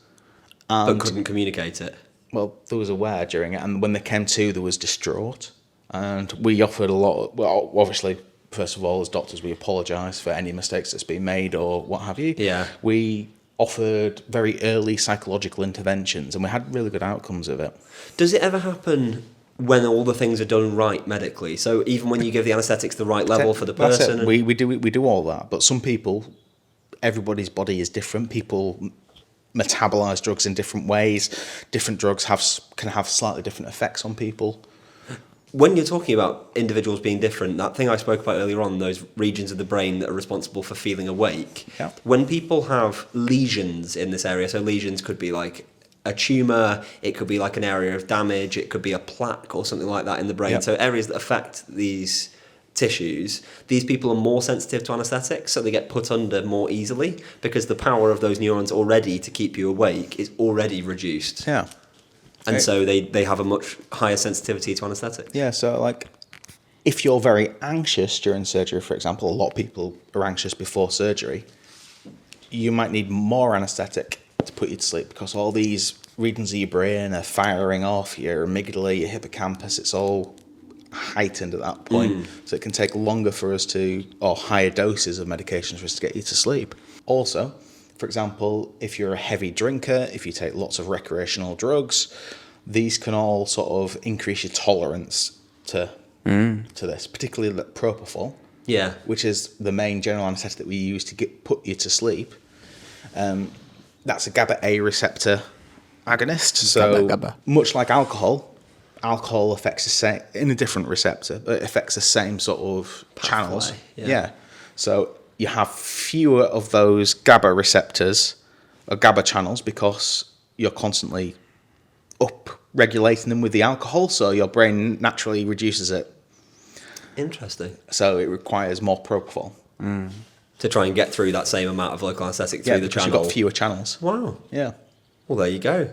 Speaker 3: But couldn't communicate it.
Speaker 2: Well, they was aware during it, and when they came to, they was distraught, and we offered a lot. Well, obviously. First of all, as doctors, we apologise for any mistakes that's been made or what have you.
Speaker 3: Yeah.
Speaker 2: We offered very early psychological interventions, and we had really good outcomes of it.
Speaker 3: Does it ever happen when all the things are done right medically? So even when you give the anaesthetics the right level for the person?
Speaker 2: That's it. We do all that, but some people, everybody's body is different. People metabolise drugs in different ways. Different drugs can have slightly different effects on people.
Speaker 3: When you're talking about individuals being different, that thing I spoke about earlier on, those regions of the brain that are responsible for feeling awake, when people have lesions in this area, so lesions could be like a tumour, it could be like an area of damage, it could be a plaque or something like that in the brain, so areas that affect these tissues, these people are more sensitive to anaesthetics, so they get put under more easily because the power of those neurons already to keep you awake is already reduced.
Speaker 2: Yeah.
Speaker 3: And so they have a much higher sensitivity to anaesthetics.
Speaker 2: Yeah, so if you're very anxious during surgery, for example, a lot of people are anxious before surgery, you might need more anaesthetic to put you to sleep because all these regions of your brain are firing off, your amygdala, your hippocampus, it's all heightened at that point. So it can take longer for us or higher doses of medications for us to get you to sleep. Also, for example, if you're a heavy drinker, if you take lots of recreational drugs, these can all sort of increase your tolerance to this, particularly the propofol, which is the main general anaesthetic that we use to put you to sleep. That's a GABA A receptor agonist. So GABA. Much like alcohol affects the same in a different receptor, but it affects the same sort of channels. Yeah. So you have fewer of those GABA receptors or GABA channels because you're constantly up-regulating them with the alcohol, so your brain naturally reduces it.
Speaker 3: Interesting.
Speaker 2: So it requires more propofol.
Speaker 3: To try and get through that same amount of local anaesthetic through the channel.
Speaker 2: You've got fewer channels.
Speaker 3: Wow.
Speaker 2: Yeah.
Speaker 3: Well, there you go.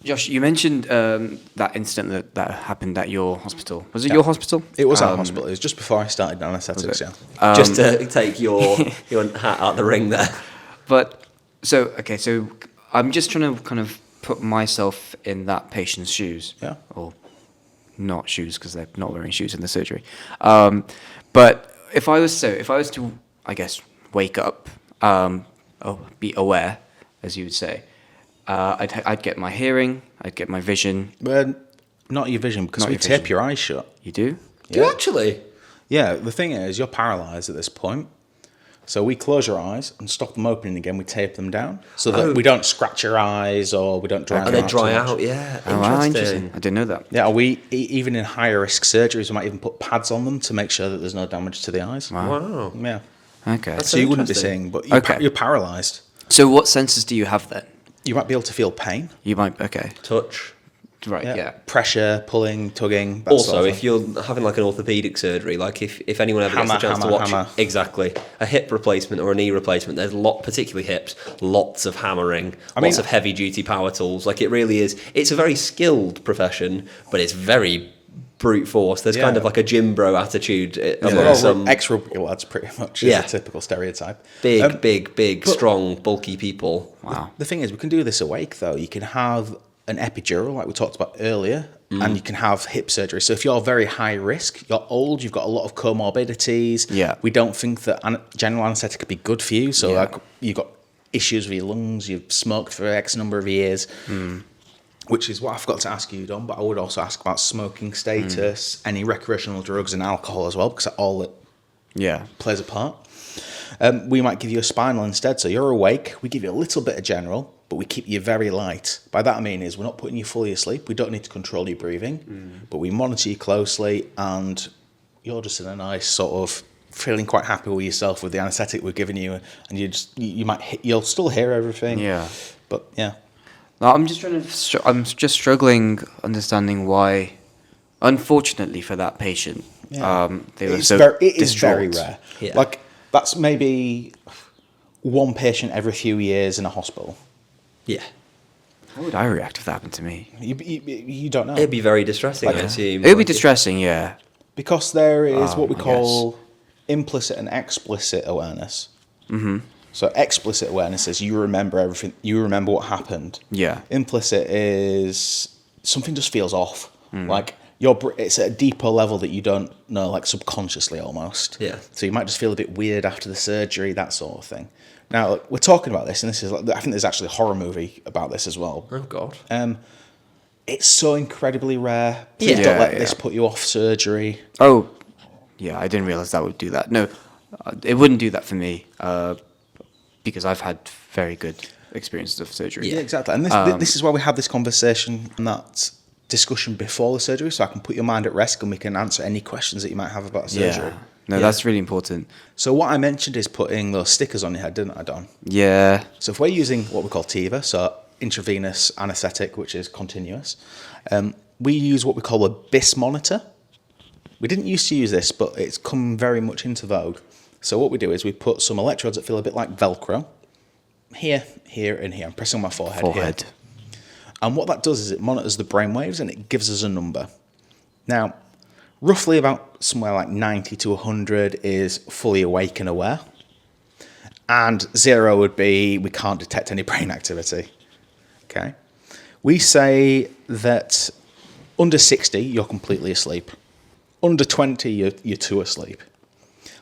Speaker 4: Josh, you mentioned that incident that happened at your hospital. Was it your hospital?
Speaker 2: It was our hospital. It was just before I started anaesthetics,
Speaker 3: Just to take your hat out the ring there.
Speaker 4: But, so I'm just trying to kind of put myself in that patient's shoes.
Speaker 2: Yeah.
Speaker 4: Or not shoes, because they're not wearing shoes in the surgery. But if I was to, I guess, wake up, be aware, as you would say, I'd get my hearing, I'd get my vision.
Speaker 2: Well, not your vision, because we tape your eyes shut.
Speaker 4: You do?
Speaker 3: Do you actually?
Speaker 2: Yeah, the thing is, you're paralysed at this point. So we close your eyes and stop them opening again. We tape them down so that we don't scratch your eyes or we don't dry them out.
Speaker 3: And they dry out, yeah.
Speaker 4: Interesting. I didn't know that.
Speaker 2: Yeah, even in higher risk surgeries, we might even put pads on them to make sure that there's no damage to the eyes.
Speaker 4: Wow.
Speaker 2: Yeah.
Speaker 4: Okay.
Speaker 3: That's
Speaker 2: So you wouldn't be seeing, but you're paralysed.
Speaker 4: So what senses do you have then?
Speaker 2: You might be able to feel pain.
Speaker 4: You might, okay.
Speaker 3: Touch.
Speaker 4: Right, yeah.
Speaker 2: Pressure, pulling, tugging. That
Speaker 3: Also,
Speaker 2: sort of
Speaker 3: if
Speaker 2: thing.
Speaker 3: you're having like an orthopedic surgery, like if anyone ever gets
Speaker 2: Hammer,
Speaker 3: the chance
Speaker 2: hammer,
Speaker 3: to watch
Speaker 2: hammer.
Speaker 3: exactly a hip replacement or a knee replacement, there's particularly hips, lots of hammering,
Speaker 2: I mean-
Speaker 3: lots of heavy duty power tools. Like it really is. It's a very skilled profession, but it's very brute force. There's kind
Speaker 2: Yeah.
Speaker 3: of like a gym bro attitude among
Speaker 2: Well,
Speaker 3: some
Speaker 2: ex-rugby lads, pretty much,
Speaker 3: Yeah.
Speaker 2: is a typical stereotype.
Speaker 3: big,
Speaker 2: but-
Speaker 3: strong, bulky people.
Speaker 4: Wow.
Speaker 2: The thing is, we can do this awake, though. You can have an epidural, like we talked about earlier, and you can have hip surgery. So if you're very high risk, you're old, you've got a lot of comorbidities.
Speaker 4: Yeah.
Speaker 2: We don't think that general anaesthetic could be good for you. So
Speaker 4: Yeah.
Speaker 2: like, you've got issues with your lungs, you've smoked for X number of years, which is what I forgot to ask you, Don, but I would also ask about smoking status, any recreational drugs and alcohol as well, because that all
Speaker 4: Yeah.
Speaker 2: plays a part. We might give you a spinal instead. So you're awake, we give you a little bit of general, but we keep you very light. By that I mean is we're not putting you fully asleep. We don't need to control your breathing, but we monitor you closely, and you're just in a nice sort of feeling quite happy with yourself with the anaesthetic we're giving you, and you'll still hear everything.
Speaker 4: Yeah.
Speaker 2: But yeah.
Speaker 4: No, I'm just I'm just struggling understanding why, unfortunately for that patient, they were
Speaker 2: It's
Speaker 4: so
Speaker 2: it is very
Speaker 4: distraught.
Speaker 2: rare.
Speaker 3: Yeah.
Speaker 2: Like that's maybe one patient every few years in a hospital.
Speaker 3: Yeah.
Speaker 4: How would I react if that happened to me?
Speaker 2: You don't know.
Speaker 3: It'd be very distressing, I assume.
Speaker 4: It would be distressing, yeah.
Speaker 2: Because there is what we
Speaker 4: I
Speaker 2: call implicit and explicit awareness. Mm-hmm. So explicit awareness is you remember everything, you remember what happened.
Speaker 4: Yeah.
Speaker 2: Implicit is something just feels off. Like it's at a deeper level that you don't know, like subconsciously almost.
Speaker 3: Yeah.
Speaker 2: So you might just feel a bit weird after the surgery, that sort of thing. Now, we're talking about this, and this is I think there's actually a horror movie about this as well.
Speaker 3: Oh, God.
Speaker 2: It's so incredibly rare. Please
Speaker 3: Yeah.
Speaker 2: don't let
Speaker 4: Yeah.
Speaker 2: this put you off surgery.
Speaker 4: Oh, yeah, I didn't realize that would do that. No, it wouldn't do that for me because I've had very good experiences of surgery.
Speaker 2: Yeah, exactly. And this is why we have this conversation and that discussion before the surgery, so I can put your mind at rest and we can answer any questions that you might have about surgery.
Speaker 4: Yeah. No, that's really important.
Speaker 2: So what I mentioned is putting those stickers on your head, didn't I, Don?
Speaker 4: Yeah.
Speaker 2: So if we're using what we call TIVA, so intravenous anaesthetic, which is continuous, we use what we call a BIS monitor. We didn't used to use this, but it's come very much into vogue. So what we do is we put some electrodes that feel a bit like Velcro, here, here, and here. I'm pressing on my forehead. Here. And what that does is it monitors the brainwaves and it gives us a number. Now, roughly about somewhere like 90 to 100 is fully awake and aware. And 0 would be we can't detect any brain activity. Okay? We say that under 60, you're completely asleep. Under 20, you're too asleep.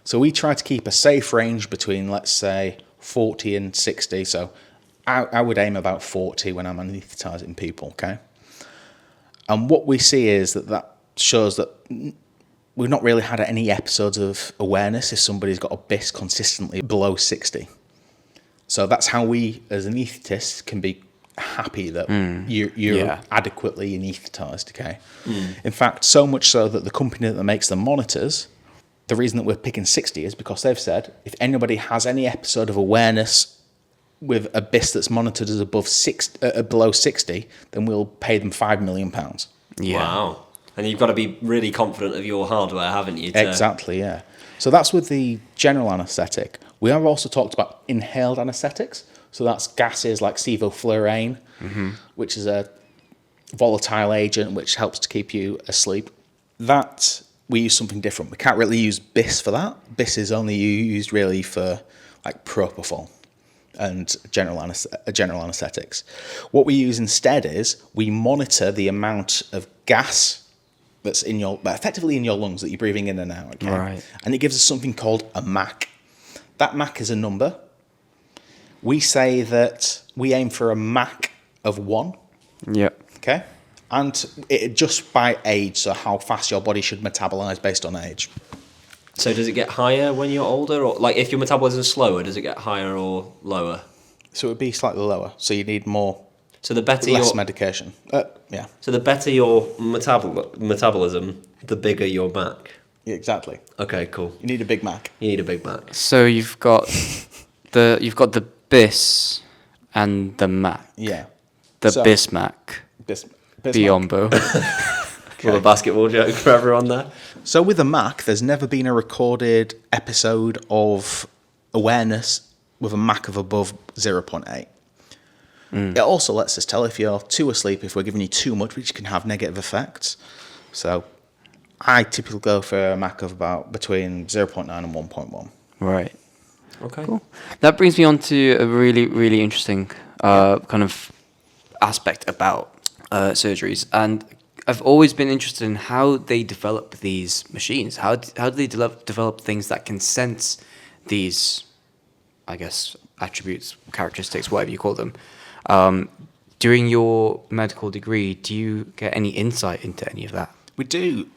Speaker 2: So we try to keep a safe range between, let's say, 40 and 60. So I would aim about 40 when I'm anaesthetising people, okay? And what we see is that shows that we've not really had any episodes of awareness if somebody's got a BIS consistently below 60. So that's how we, as anaesthetists, can be happy that you're adequately anaesthetised, okay? In fact, so much so that the company that makes the monitors, the reason that we're picking 60 is because they've said if anybody has any episode of awareness with a BIS that's monitored as below 60, then we'll pay them £5 million.
Speaker 4: Yeah.
Speaker 3: Wow. And you've got to be really confident of your hardware, haven't you?
Speaker 2: Exactly, yeah. So that's with the general anaesthetic. We have also talked about inhaled anaesthetics. So that's gases like sevoflurane, which is a volatile agent which helps to keep you asleep. That, we use something different. We can't really use BIS for that. BIS is only used really for like propofol and general anaesthetics. What we use instead is we monitor the amount of gas that's effectively in your lungs that you're breathing in and out. Okay?
Speaker 4: Right.
Speaker 2: And it gives us something called a MAC. That MAC is a number. We say that we aim for a MAC of 1.
Speaker 4: Yeah.
Speaker 2: Okay? And it just by age, so how fast your body should metabolize based on age.
Speaker 3: So does it get higher when you're older? Or like if your metabolism is slower, does it get higher or lower?
Speaker 2: So it would be slightly lower. So you need
Speaker 3: So the better
Speaker 2: less
Speaker 3: your
Speaker 2: medication. Yeah.
Speaker 3: So the better your metabolism, the bigger your MAC.
Speaker 2: Yeah, exactly.
Speaker 3: Okay, cool.
Speaker 2: You need a Big Mac.
Speaker 3: You need a Big Mac.
Speaker 4: So you've got the Bis and the Mac.
Speaker 2: Yeah.
Speaker 4: The
Speaker 2: So-
Speaker 4: Bismack.
Speaker 2: Bismarck.
Speaker 4: Biombo.
Speaker 3: Little basketball joke for everyone there.
Speaker 2: So with the MAC, there's never been a recorded episode of awareness with a MAC of above 0.8. It also lets us tell if you're too asleep, if we're giving you too much, which can have negative effects. So I typically go for a MAC of about between 0.9 and 1.1.
Speaker 4: Right.
Speaker 3: Okay.
Speaker 4: Cool. That brings me on to a really, really interesting kind of aspect about surgeries. And I've always been interested in how they develop these machines. How do they develop things that can sense these, I guess, attributes, characteristics, whatever you call them? During your medical degree, do you get any insight into any of that?
Speaker 2: We do,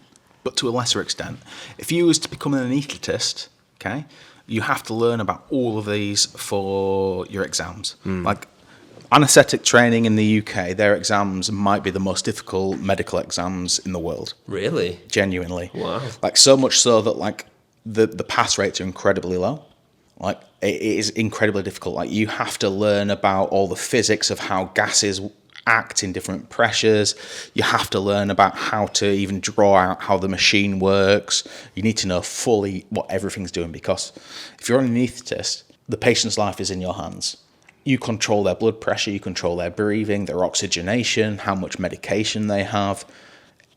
Speaker 2: but to a lesser extent. If you was to become an anaesthetist, okay, you have to learn about all of these for your exams. Like anaesthetic training in the UK, their exams might be the most difficult medical exams in the world.
Speaker 3: Really?
Speaker 2: Genuinely.
Speaker 3: Wow.
Speaker 2: Like so much so that like the pass rates are incredibly low. Like it is incredibly difficult. Like you have to learn about all the physics of how gases act in different pressures. You have to learn about how to even draw out how the machine works. You need to know fully what everything's doing, because if you're an anaesthetist, the patient's life is in your hands. You control their blood pressure, you control their breathing, their oxygenation, how much medication they have,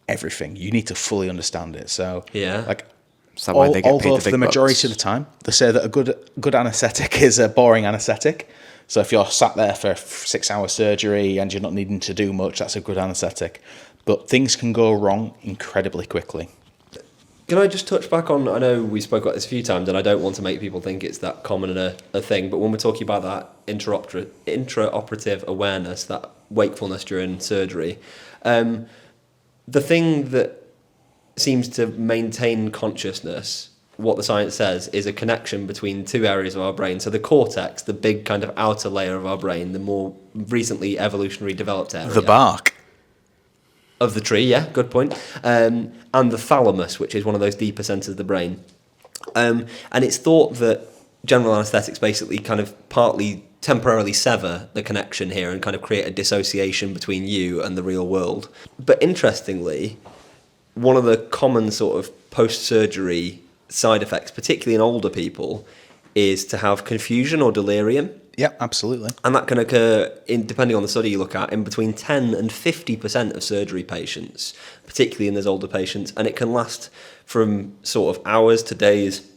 Speaker 2: everything. You need to fully understand it. So
Speaker 3: Yeah.
Speaker 2: like
Speaker 4: Is that why they get paid
Speaker 2: although
Speaker 4: the
Speaker 2: for
Speaker 4: big
Speaker 2: the majority
Speaker 4: bucks?
Speaker 2: of the time, they say that a good anaesthetic is a boring anaesthetic. So if you're sat there for 6-hour surgery and you're not needing to do much, that's a good anaesthetic. But things can go wrong incredibly quickly.
Speaker 3: Can I just touch back on, I know we spoke about this a few times, and I don't want to make people think it's that common a thing, but when we're talking about that intraoperative awareness, that wakefulness during surgery, the thing that seems to maintain consciousness, what the science says, is a connection between two areas of our brain. So the cortex, the big kind of outer layer of our brain, the more recently evolutionary developed area.
Speaker 2: The bark.
Speaker 3: Of the tree, yeah, good point. And the thalamus, which is one of those deeper centres of the brain. And it's thought that general anaesthetics basically kind of partly temporarily sever the connection here and kind of create a dissociation between you and the real world. But interestingly, one of the common sort of post-surgery side effects, particularly in older people, is to have confusion or delirium.
Speaker 2: Yeah, absolutely.
Speaker 3: And that can occur, depending on the study you look at, in between 10 and 50% of surgery patients, particularly in those older patients. And it can last from sort of hours to days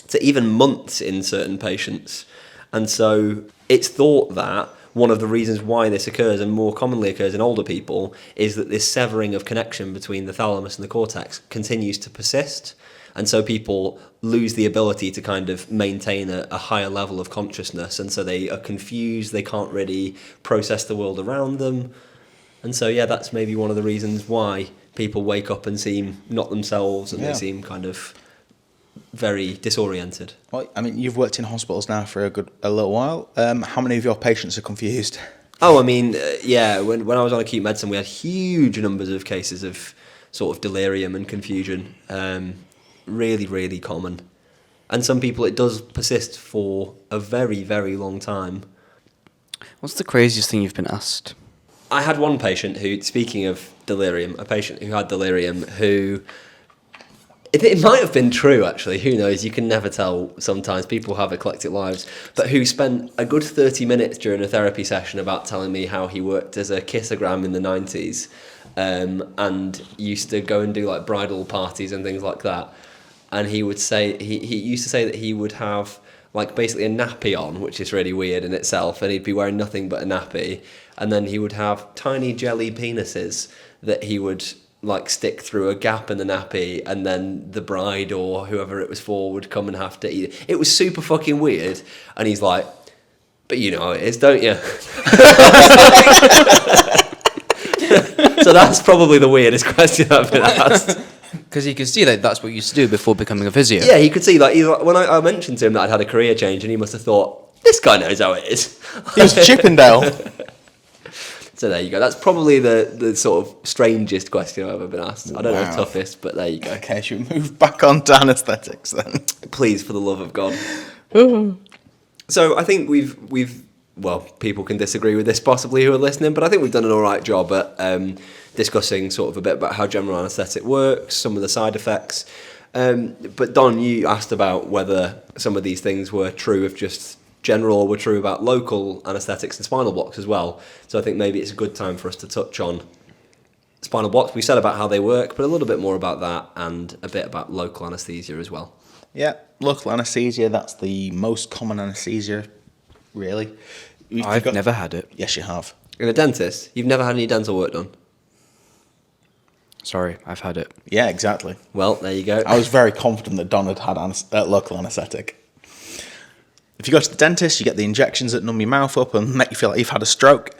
Speaker 3: to even months in certain patients. And so it's thought that one of the reasons why this occurs, and more commonly occurs in older people, is that this severing of connection between the thalamus and the cortex continues to persist. And so people lose the ability to kind of maintain a higher level of consciousness. And so they are confused, they can't really process the world around them. And so, yeah, that's maybe one of the reasons why people wake up and seem not themselves, and they seem kind of very disoriented.
Speaker 2: Well, I mean, you've worked in hospitals now for a little while. How many of your patients are confused?
Speaker 3: Oh, I mean, yeah, when I was on acute medicine, we had huge numbers of cases of sort of delirium and confusion. Really, really common. And some people, it does persist for a very, very long time.
Speaker 4: What's the craziest thing you've been asked?
Speaker 3: I had one patient who, speaking of delirium, a patient who had delirium who... It might have been true, actually. Who knows? You can never tell sometimes. People have eclectic lives. But who spent a good 30 minutes during a therapy session about telling me how he worked as a kissogram in the 90s and used to go and do like bridal parties and things like that. And he would say, he used to say that he would have like basically a nappy on, which is really weird in itself, and he'd be wearing nothing but a nappy. And then he would have tiny jelly penises that he would like stick through a gap in the nappy, and then the bride or whoever it was for would come and have to eat it. It was super fucking weird. And he's like, but you know how it is, don't you? So that's probably the weirdest question I've been asked.
Speaker 4: Because he could see that that's what you used to do before becoming a physio.
Speaker 3: Yeah, he could see, like, when I mentioned to him that I'd had a career change, and he must have thought, this guy knows how it is.
Speaker 2: He was Chippendale.
Speaker 3: So there you go. That's probably the sort of strangest question I've ever been asked. I don't know
Speaker 2: Wow.
Speaker 3: the toughest, but there you go.
Speaker 2: Okay, should we move back on to anaesthetics then?
Speaker 3: Please, for the love of God. So I think we've well, people can disagree with this possibly who are listening, but I think we've done an all right job at discussing sort of a bit about how general anaesthetic works, some of the side effects. But Don, you asked about whether some of these things were true of just general or were true about local anaesthetics and spinal blocks as well. So I think maybe it's a good time for us to touch on spinal blocks. We said about how they work, but a little bit more about that and a bit about local anaesthesia as well.
Speaker 2: Yeah, local anaesthesia, that's the most common anaesthesia, really.
Speaker 4: I've never had it.
Speaker 2: Yes, you have.
Speaker 3: You're a dentist? You've never had any dental work done?
Speaker 4: Sorry, I've had it.
Speaker 2: Yeah, exactly.
Speaker 3: Well, there you go.
Speaker 2: I was very confident that Don had local anaesthetic. If you go to the dentist, you get the injections that numb your mouth up and make you feel like you've had a stroke.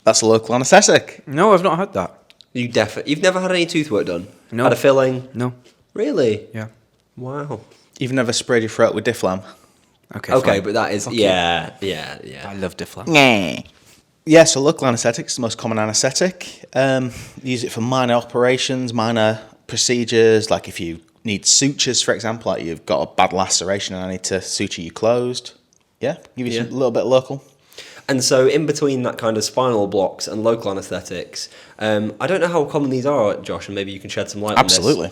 Speaker 2: That's a local anaesthetic.
Speaker 4: No, I've not had that.
Speaker 3: You've never had any tooth work done?
Speaker 4: No.
Speaker 3: Had a filling?
Speaker 4: No.
Speaker 3: Really?
Speaker 4: Yeah.
Speaker 3: Wow.
Speaker 2: You've never sprayed your throat with Difflam?
Speaker 4: Okay,
Speaker 3: Okay,
Speaker 4: fine.
Speaker 3: but that is,
Speaker 4: Fuck
Speaker 3: yeah.
Speaker 4: I love Difflam.
Speaker 2: Yeah, so local anaesthetic is the most common anaesthetic. Use it for minor operations, minor procedures, like if you need sutures, for example, like you've got a bad laceration and I need to suture you closed. Yeah, give you a little bit local.
Speaker 3: And so in between that kind of spinal blocks and local anaesthetics, I don't know how common these are, Josh, and maybe you can shed some light on this.
Speaker 2: Absolutely.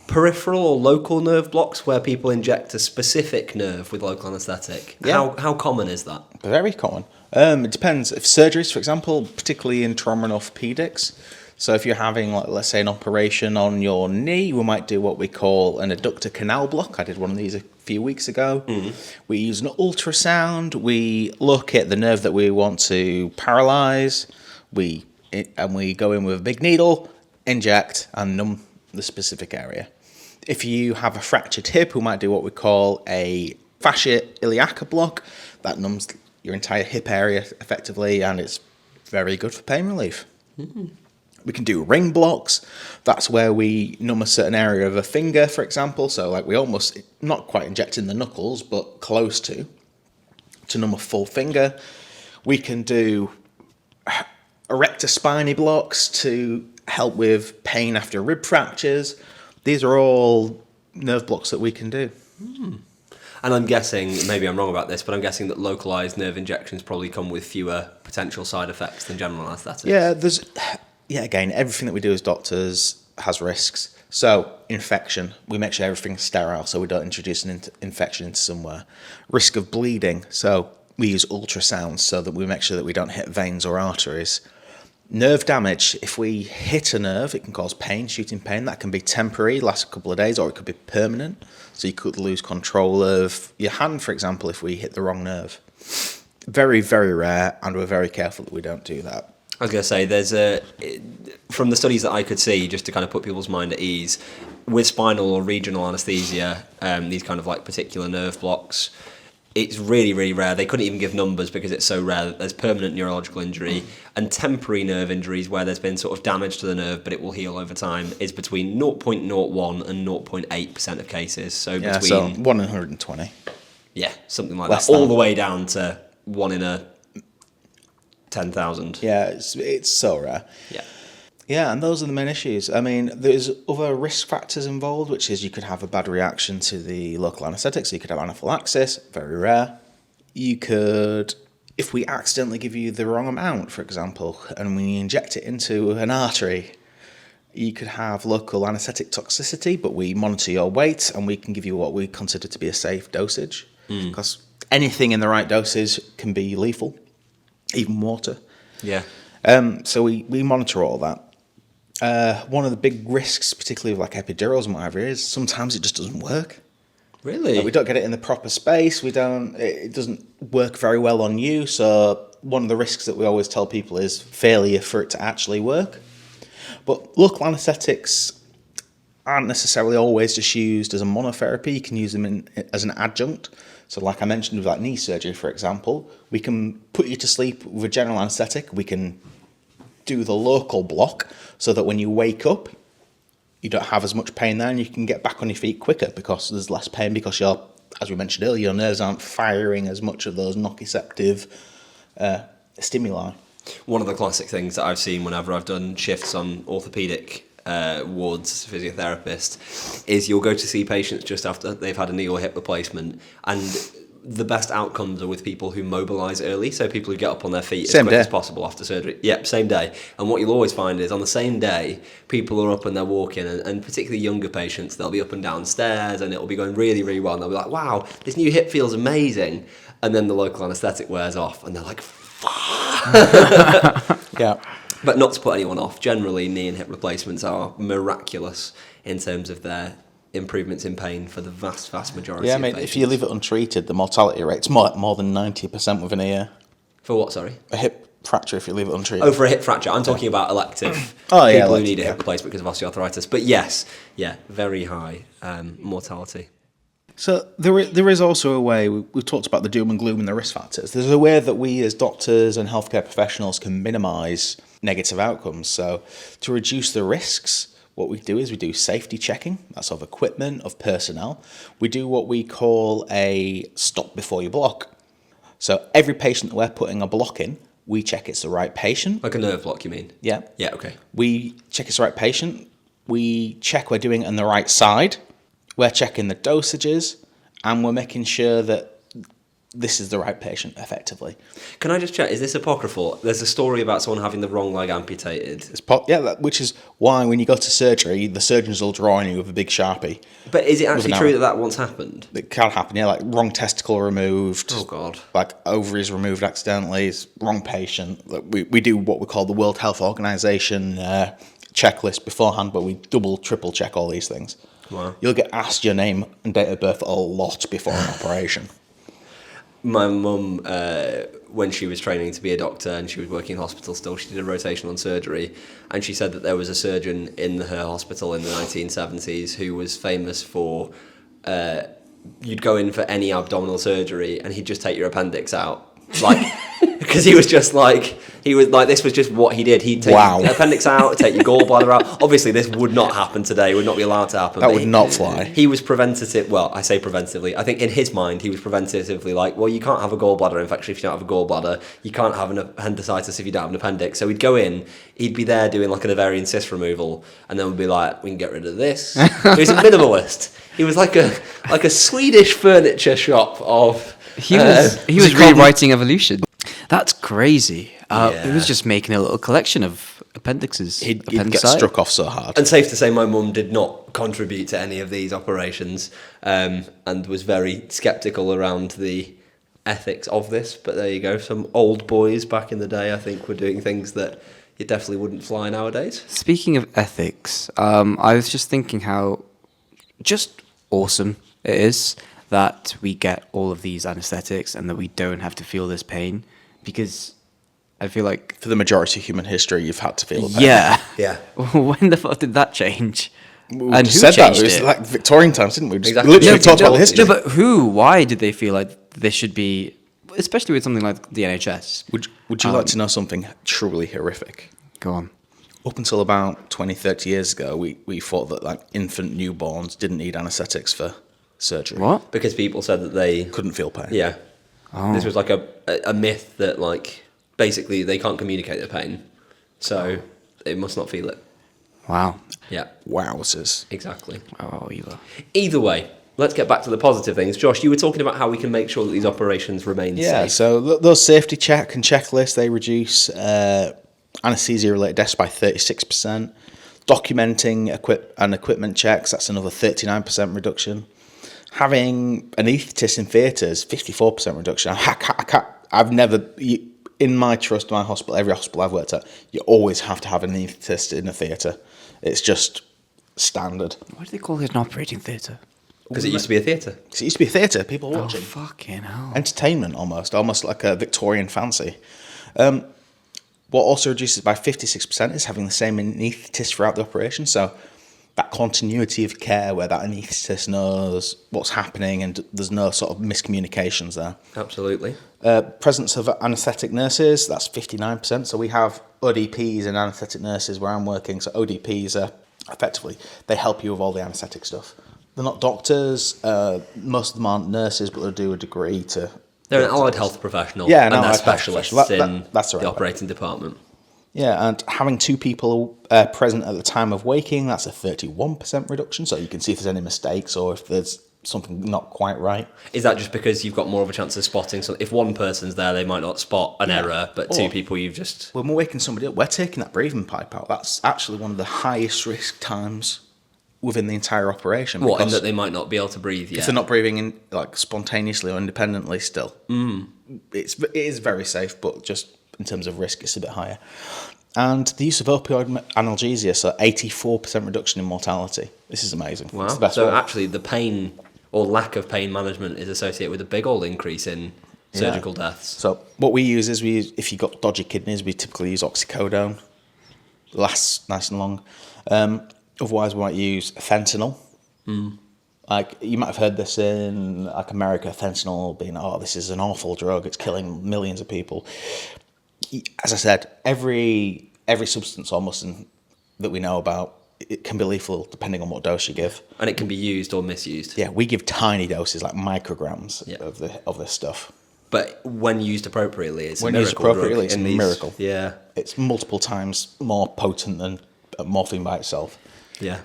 Speaker 3: Peripheral or local nerve blocks where people inject a specific nerve with local anaesthetic.
Speaker 2: Yeah.
Speaker 3: How common is that?
Speaker 2: Very common. It depends. If surgeries, for example, particularly in trauma and orthopedics, so if you're having, like, let's say, an operation on your knee, we might do what we call an adductor canal block. I did one of these a few weeks ago. We use an ultrasound. We look at the nerve that we want to paralyse. We go in with a big needle, inject, and numb the specific area. If you have a fractured hip, we might do what we call a fascia iliaca block. That numbs your entire hip area effectively, and it's very good for pain relief. We can do ring blocks. That's where we numb a certain area of a finger, for example. So like we almost, not quite injecting the knuckles, but close to numb a full finger. We can do erector spinae blocks to help with pain after rib fractures. These are all nerve blocks that we can do.
Speaker 3: And I'm guessing, maybe I'm wrong about this, but I'm guessing that localised nerve injections probably come with fewer potential side effects than general anaesthetics.
Speaker 2: Yeah, again, everything that we do as doctors has risks. So, infection, we make sure everything's sterile so we don't introduce an infection into somewhere. Risk of bleeding, so we use ultrasounds so that we make sure that we don't hit veins or arteries. Nerve damage, if we hit a nerve, it can cause pain, shooting pain. That can be temporary, last a couple of days, or it could be permanent. So you could lose control of your hand, for example, if we hit the wrong nerve. Very, very rare, and we're very careful that we don't do that.
Speaker 3: I was going to say, from the studies that I could see, just to kind of put people's mind at ease, with spinal or regional anaesthesia, these kind of like particular nerve blocks, it's really, really rare. They couldn't even give numbers because it's so rare that there's permanent neurological injury, and temporary nerve injuries where there's been sort of damage to the nerve but it will heal over time is between 0.01 and 0.8% of cases. So
Speaker 2: Yeah,
Speaker 3: between,
Speaker 2: so 1 in 120.
Speaker 3: Yeah, something like
Speaker 2: Less
Speaker 3: that. All
Speaker 2: than.
Speaker 3: the way down to 1 in a 10,000.
Speaker 2: Yeah, it's so rare.
Speaker 3: Yeah.
Speaker 2: Yeah, and those are the main issues. I mean, there's other risk factors involved, which is you could have a bad reaction to the local anaesthetic, so you could have anaphylaxis, very rare. You could, if we accidentally give you the wrong amount, for example, and we inject it into an artery, you could have local anaesthetic toxicity, but we monitor your weight and we can give you what we consider to be a safe dosage. Because anything in the right doses can be lethal, even water.
Speaker 3: Yeah.
Speaker 2: So we monitor all that. One of the big risks, particularly with like epidurals and whatever, is sometimes it just doesn't work.
Speaker 3: Really?
Speaker 2: Like we don't get it in the proper space. It doesn't work very well on you. So one of the risks that we always tell people is failure for it to actually work. But local anaesthetics aren't necessarily always just used as a monotherapy. You can use them as an adjunct. So like I mentioned with like knee surgery, for example, we can put you to sleep with a general anaesthetic. We can do the local block so that when you wake up, you don't have as much pain there and you can get back on your feet quicker because there's less pain because as we mentioned earlier, your nerves aren't firing as much of those nociceptive stimuli.
Speaker 3: One of the classic things that I've seen whenever I've done shifts on orthopaedic wards, physiotherapist, is you'll go to see patients just after they've had a knee or hip replacement, and the best outcomes are with people who mobilise early, so people who get up on their feet
Speaker 2: Same
Speaker 3: as quick
Speaker 2: day.
Speaker 3: as possible after surgery. Yep, same day. And what you'll always find is on the same day, people are up and they're walking, and particularly younger patients, they'll be up and down stairs, and it'll be going really, really well, and they'll be like, wow, this new hip feels amazing. And then the local anaesthetic wears off, and they're like, fuck.
Speaker 2: Yeah.
Speaker 3: But not to put anyone off, generally knee and hip replacements are miraculous in terms of their improvements in pain for the vast, vast majority
Speaker 2: Yeah, I
Speaker 3: of
Speaker 2: mean,
Speaker 3: patients.
Speaker 2: if you leave it untreated, the mortality rate's more than 90% within a year.
Speaker 3: For what, sorry?
Speaker 2: A hip fracture, if you leave it untreated.
Speaker 3: Oh, for a hip fracture. I'm talking about elective
Speaker 2: Oh, yeah,
Speaker 3: people who
Speaker 2: elective,
Speaker 3: need a hip
Speaker 2: yeah.
Speaker 3: replacement because of osteoarthritis. But yes, very high mortality.
Speaker 2: So there is also a way, we've talked about the doom and gloom and the risk factors. There's a way that we as doctors and healthcare professionals can minimise negative outcomes. So to reduce the risks, what we do is we do safety checking. That's of equipment, of personnel. We do what we call a stop before you block. So every patient that we're putting a block in, we check it's the right patient.
Speaker 3: Like a nerve block, you mean?
Speaker 2: Yeah.
Speaker 3: Yeah, okay.
Speaker 2: We check it's the right patient. We check we're doing it on the right side. We're checking the dosages, and we're making sure that this is the right patient, effectively.
Speaker 3: Can I just check, is this apocryphal? There's a story about someone having the wrong leg amputated.
Speaker 2: Which is why when you go to surgery, the surgeons will draw on you with a big Sharpie.
Speaker 3: But is it actually
Speaker 2: an
Speaker 3: true
Speaker 2: arrow.
Speaker 3: that once happened?
Speaker 2: It can happen, yeah, like wrong testicle removed.
Speaker 3: Oh, God.
Speaker 2: Like ovaries removed accidentally, it's wrong patient. Like, we do what we call the World Health Organization checklist beforehand, but we double, triple check all these things.
Speaker 3: Wow.
Speaker 2: You'll get asked your name and date of birth a lot before an operation.
Speaker 3: My mum, when she was training to be a doctor and she was working in hospital still, she did a rotation on surgery, and she said that there was a surgeon in her hospital in the 1970s who was famous for, you'd go in for any abdominal surgery and he'd just take your appendix out. Like, because he was this was just what he did. He'd take your appendix out, take your gallbladder out. Obviously, this would not happen today, would not be allowed to happen.
Speaker 2: That would not fly.
Speaker 3: He was preventative. Well, I say preventatively. I think in his mind, he was preventatively like, well, you can't have a gallbladder infection if you don't have a gallbladder. You can't have an appendicitis if you don't have an appendix. So he'd go in, he'd be there doing like an ovarian cyst removal, and then we'd be like, we can get rid of this. So he's a minimalist. He was like a Swedish furniture shop of.
Speaker 4: He was rewriting evolution. That's crazy. He was just making a little collection of appendixes.
Speaker 2: He'd get struck off so hard.
Speaker 3: And safe to say, my mum did not contribute to any of these operations, and was very sceptical around the ethics of this. But there you go. Some old boys back in the day, I think, were doing things that you definitely wouldn't fly nowadays.
Speaker 4: Speaking of ethics, I was just thinking how just awesome it is that we get all of these anesthetics and that we don't have to feel this pain, because I feel like
Speaker 2: For the majority of human history, you've had to feel that.
Speaker 3: Yeah.
Speaker 4: When the fuck did that change?
Speaker 2: We
Speaker 4: And
Speaker 2: just
Speaker 4: who
Speaker 2: said that.
Speaker 4: changed
Speaker 2: It was
Speaker 4: it?
Speaker 2: like Victorian times, didn't we? Just
Speaker 3: Exactly.
Speaker 2: literally
Speaker 3: No,
Speaker 2: talked about the history.
Speaker 4: No, but who? Why did they feel like this should be, especially with something like the NHS?
Speaker 2: Would you like to know something truly horrific?
Speaker 4: Go on.
Speaker 2: Up until about 20, 30 years ago, we thought that like infant newborns didn't need anaesthetics for surgery.
Speaker 4: What?
Speaker 3: Because people said that they
Speaker 2: Couldn't feel pain.
Speaker 3: Yeah.
Speaker 4: Oh.
Speaker 3: This was like a myth that, like, basically they can't communicate their pain, so they must not feel it.
Speaker 4: Wow.
Speaker 3: Yeah,
Speaker 2: Wowzers.
Speaker 3: exactly.
Speaker 4: Oh, you were.
Speaker 3: Either way, let's get back to the positive things. Josh, you were talking about how we can make sure that these operations remain
Speaker 2: Yeah,
Speaker 3: safe.
Speaker 2: so those safety check and checklists, they reduce anaesthesia-related deaths by 36%. Documenting equipment checks, that's another 39% reduction. Having anaesthetists in theatres, 54% reduction. I've never, in my trust, my hospital, every hospital I've worked at, you always have to have an anaesthetist in a theatre. It's just standard.
Speaker 4: Why do they call it an operating theatre?
Speaker 3: Because it used to be a theatre.
Speaker 2: It used to be a theatre, people
Speaker 4: Oh,
Speaker 2: watching.
Speaker 4: fucking hell.
Speaker 2: Entertainment almost like a Victorian fancy. What also reduces by 56% is having the same anaesthetist throughout the operation. So that continuity of care where that anaesthetist knows what's happening and there's no sort of miscommunications there.
Speaker 3: Absolutely.
Speaker 2: Presence of anaesthetic nurses, that's 59%. So we have ODPs and anaesthetic nurses where I'm working. So ODPs are effectively, they help you with all the anaesthetic stuff. They're not doctors. Most of them aren't nurses, but they do a degree to...
Speaker 3: They're an allied health professional,
Speaker 2: Yeah, an
Speaker 3: and they're
Speaker 2: allied health
Speaker 3: specialists
Speaker 2: professional.
Speaker 3: in
Speaker 2: That's the right
Speaker 3: the
Speaker 2: word.
Speaker 3: operating department.
Speaker 2: Yeah, and having 2 people present at the time of waking, that's a 31% reduction. So you can see if there's any mistakes or if there's something not quite right.
Speaker 3: Is that just because you've got more of a chance of spotting? So if one person's there, they might not spot an error, but 2 people, you've just...
Speaker 2: When we're waking somebody up, we're taking that breathing pipe out. That's actually one of the highest risk times within the entire operation.
Speaker 3: What, in that they might not be able to breathe yet?
Speaker 2: If they're not breathing in like spontaneously or independently still. It is very safe, but just in terms of risk, it's a bit higher. And the use of opioid analgesia, so 84% reduction in mortality. This is amazing.
Speaker 3: Wow.
Speaker 2: It's the best
Speaker 3: So
Speaker 2: one.
Speaker 3: actually the pain or lack of pain management is associated with a big old increase in surgical deaths.
Speaker 2: So what we use is, if you've got dodgy kidneys, we typically use oxycodone. Lasts nice and long. Otherwise, we might use fentanyl. Like, you might have heard this in like America, fentanyl being, this is an awful drug, it's killing millions of people. As I said, every substance almost that we know about, it can be lethal depending on what dose you give.
Speaker 3: And it can be used or misused.
Speaker 2: Yeah, we give tiny doses, like micrograms of this stuff.
Speaker 3: But when used appropriately, it's
Speaker 2: when
Speaker 3: a miracle.
Speaker 2: When used appropriately,
Speaker 3: it's
Speaker 2: a miracle.
Speaker 3: Yeah.
Speaker 2: It's multiple times more potent than morphine by itself.
Speaker 3: Yeah.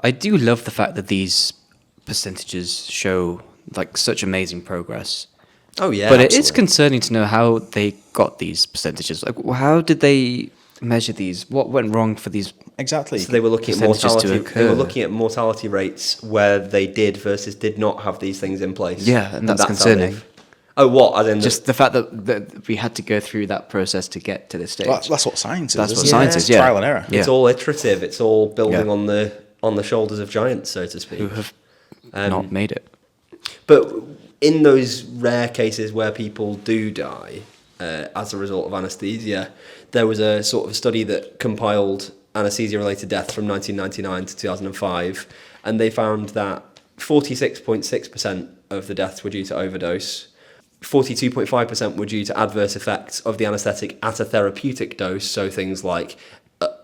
Speaker 4: I do love the fact that these percentages show like such amazing progress.
Speaker 3: Oh yeah.
Speaker 4: But it is
Speaker 3: absolutely.
Speaker 4: concerning to know how they got these percentages. Like, how did they measure these? What went wrong for these?
Speaker 2: Exactly.
Speaker 3: So they were looking at
Speaker 4: percentages to
Speaker 3: mortality. They were
Speaker 4: occur?
Speaker 3: looking at mortality rates where they did versus did not have these things in place.
Speaker 4: Yeah, and that's
Speaker 3: how
Speaker 4: concerning.
Speaker 3: they've- Oh, what? As in
Speaker 4: Just the fact that we had to go through that process to get to this stage.
Speaker 2: Well, that's what science is.
Speaker 4: That's what
Speaker 2: isn't it?
Speaker 4: science
Speaker 2: It's
Speaker 4: is, yeah.
Speaker 2: Trial and error.
Speaker 4: Yeah.
Speaker 3: it's all iterative. It's all building
Speaker 4: Yeah.
Speaker 3: on the shoulders of giants, so to speak.
Speaker 4: who have not made it.
Speaker 3: But in those rare cases where people do die as a result of anaesthesia, there was a sort of study that compiled anaesthesia-related deaths from 1999 to 2005, and they found that 46.6% of the deaths were due to overdose, 42.5% were due to adverse effects of the anaesthetic at a therapeutic dose, so things like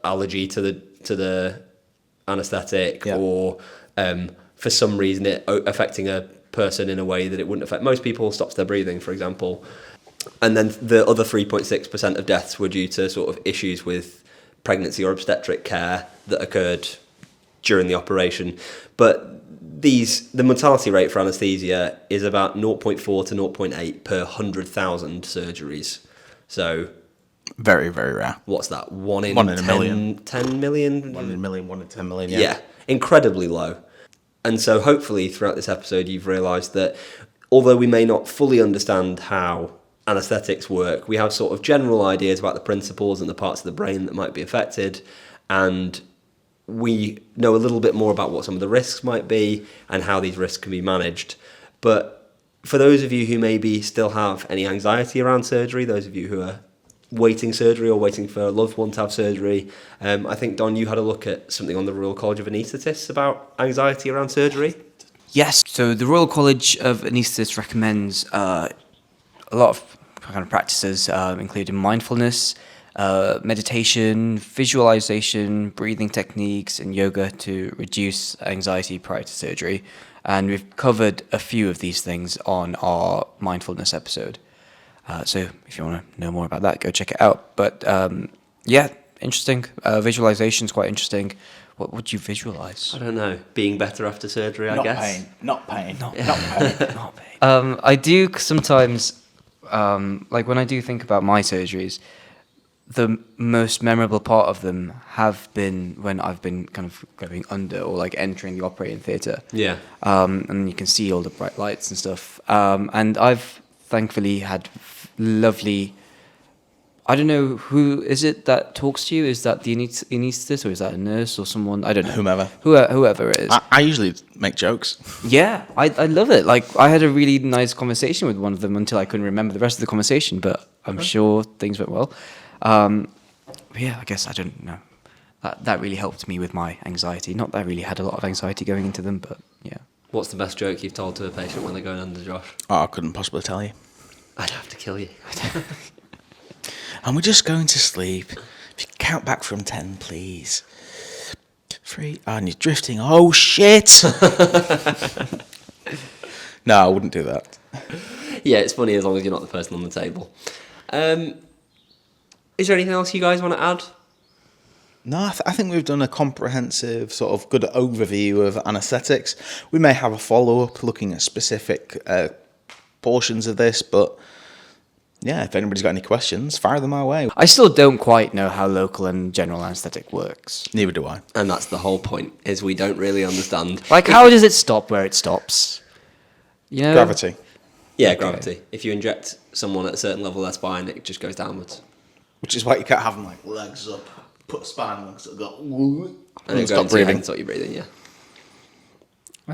Speaker 3: allergy to the anaesthetic,
Speaker 2: Yeah.
Speaker 3: or for some reason it affecting a person in a way that it wouldn't affect most people, stops their breathing, for example. And then the other 3.6% of deaths were due to sort of issues with pregnancy or obstetric care that occurred during the operation. But the mortality rate for anaesthesia is about 0.4 to 0.8 per 100,000 surgeries. So
Speaker 2: Very, very rare.
Speaker 3: what's that? One in
Speaker 2: a
Speaker 3: 10
Speaker 2: million.
Speaker 3: 10 million?
Speaker 2: 1 in a million, 1 in 10 million.
Speaker 3: Yeah, incredibly low. And so hopefully throughout this episode you've realised that although we may not fully understand how anaesthetics work, we have sort of general ideas about the principles and the parts of the brain that might be affected, and we know a little bit more about what some of the risks might be and how these risks can be managed. But for those of you who maybe still have any anxiety around surgery, those of you who are waiting surgery or waiting for a loved one to have surgery, I think, Don, you had a look at something on the Royal College of Anaesthetists about anxiety around surgery.
Speaker 4: Yes. So the Royal College of Anaesthetists recommends a lot of kind of practices, including mindfulness, meditation, visualization, breathing techniques, and yoga to reduce anxiety prior to surgery. And we've covered a few of these things on our mindfulness episode. So if you want to know more about that, go check it out. But yeah, interesting. Visualization's quite interesting. What would you visualize?
Speaker 3: I don't know, being better after surgery, I
Speaker 2: Not
Speaker 3: guess.
Speaker 2: pain. Not pain.
Speaker 4: Not
Speaker 2: Not pain.
Speaker 4: Not pain. I do sometimes, like when I do think about my surgeries, the most memorable part of them have been when I've been kind of going under or like entering the operating theatre.
Speaker 3: Yeah.
Speaker 4: And you can see all the bright lights and stuff. And I've thankfully had lovely... I don't know, who is it that talks to you? Is that the anaesthetist, or is that a nurse or someone? I don't know.
Speaker 2: Whomever.
Speaker 4: Whoever it is.
Speaker 2: I usually make jokes.
Speaker 4: Yeah, I love it. Like, I had a really nice conversation with one of them until I couldn't remember the rest of the conversation, but I'm sure things went well. But yeah, I guess I don't know. That really helped me with my anxiety. Not that I really had a lot of anxiety going into them, but yeah.
Speaker 3: What's the best joke you've told to a patient when they're going under, Josh?
Speaker 2: Oh, I couldn't possibly tell you.
Speaker 3: I'd have to kill you.
Speaker 2: And we're just going to sleep. If you count back from 10, please. 3. And you're drifting. Oh, shit! No, I wouldn't do that.
Speaker 3: Yeah, it's funny as long as you're not the person on the table. Is there anything else you guys want to add?
Speaker 2: No, I think we've done a comprehensive sort of good overview of anaesthetics. We may have a follow-up looking at specific portions of this, but yeah, if anybody's got any questions, fire them our way.
Speaker 4: I still don't quite know how local and general anaesthetic works.
Speaker 2: Neither do I.
Speaker 3: And that's the whole point, is we don't really understand.
Speaker 4: Like, how does it stop where it stops? You know?
Speaker 2: Gravity.
Speaker 3: Yeah,
Speaker 4: Okay.
Speaker 3: gravity. If you inject someone at a certain level of their spine, it just goes downwards.
Speaker 2: Which is why you can't have them like legs up, put a spine on, so go
Speaker 3: And it goes
Speaker 2: stop
Speaker 3: into your head
Speaker 2: breathing.
Speaker 3: and stop you breathing, yeah.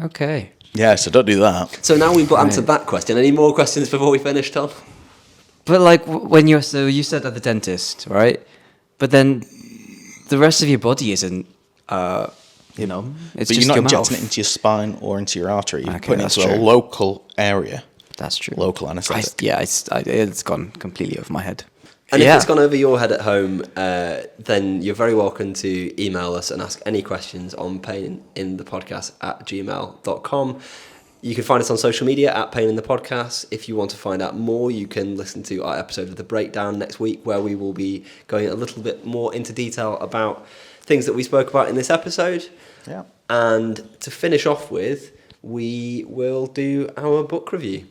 Speaker 4: Okay.
Speaker 2: Yeah, so don't do that.
Speaker 3: So now we've answered that question. Any more questions before we finish, Tom?
Speaker 4: But like when you said at the dentist, right? But then the rest of your body isn't, you know, it's
Speaker 2: But
Speaker 4: just
Speaker 2: you're not
Speaker 4: your
Speaker 2: injecting
Speaker 4: mouth.
Speaker 2: it into your spine or into your artery. You're
Speaker 4: Okay,
Speaker 2: putting it
Speaker 4: that's
Speaker 2: into a
Speaker 4: true.
Speaker 2: local area.
Speaker 4: That's true.
Speaker 2: Local anaesthetic.
Speaker 4: It's gone completely over my head.
Speaker 3: And
Speaker 4: Yeah.
Speaker 3: if it's gone over your head at home, then you're very welcome to email us and ask any questions on paininthepodcass@gmail.com. You can find us on social media at paininthepodcass. If you want to find out more, you can listen to our episode of The Breakdown next week, where we will be going a little bit more into detail about things that we spoke about in this episode.
Speaker 2: Yeah.
Speaker 3: And to finish off with, we will do our book review.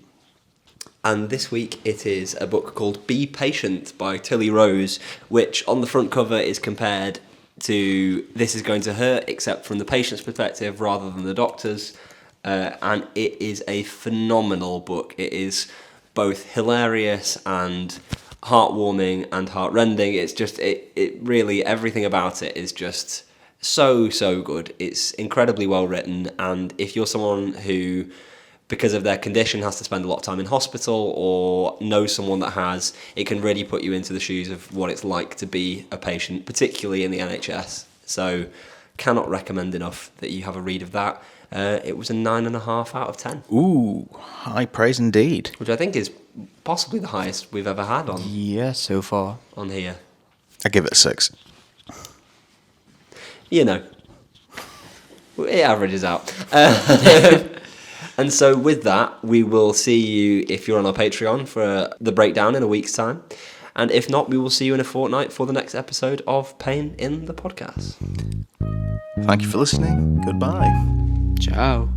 Speaker 3: And this week it is a book called Be Patient by Tilly Rose, which on the front cover is compared to This Is Going to Hurt, except from the patient's perspective rather than the doctor's. And it is a phenomenal book. It is both hilarious and heartwarming and heartrending. It's just, it really, everything about it is just so good. It's incredibly well written, and if you're someone who, because of their condition, has to spend a lot of time in hospital or knows someone that has, it can really put you into the shoes of what it's like to be a patient, particularly in the NHS. So cannot recommend enough that you have a read of that. It was a 9.5 out of 10.
Speaker 2: Ooh, high praise indeed.
Speaker 3: Which I think is possibly the highest we've ever had
Speaker 4: Yeah, so far.
Speaker 3: on here.
Speaker 2: I give it a 6.
Speaker 3: You know, it averages out. And so with that, we will see you, if you're on our Patreon, for the breakdown in a week's time. And if not, we will see you in a fortnight for the next episode of Pain in the Podcast.
Speaker 2: Thank you for listening. Goodbye.
Speaker 4: Ciao.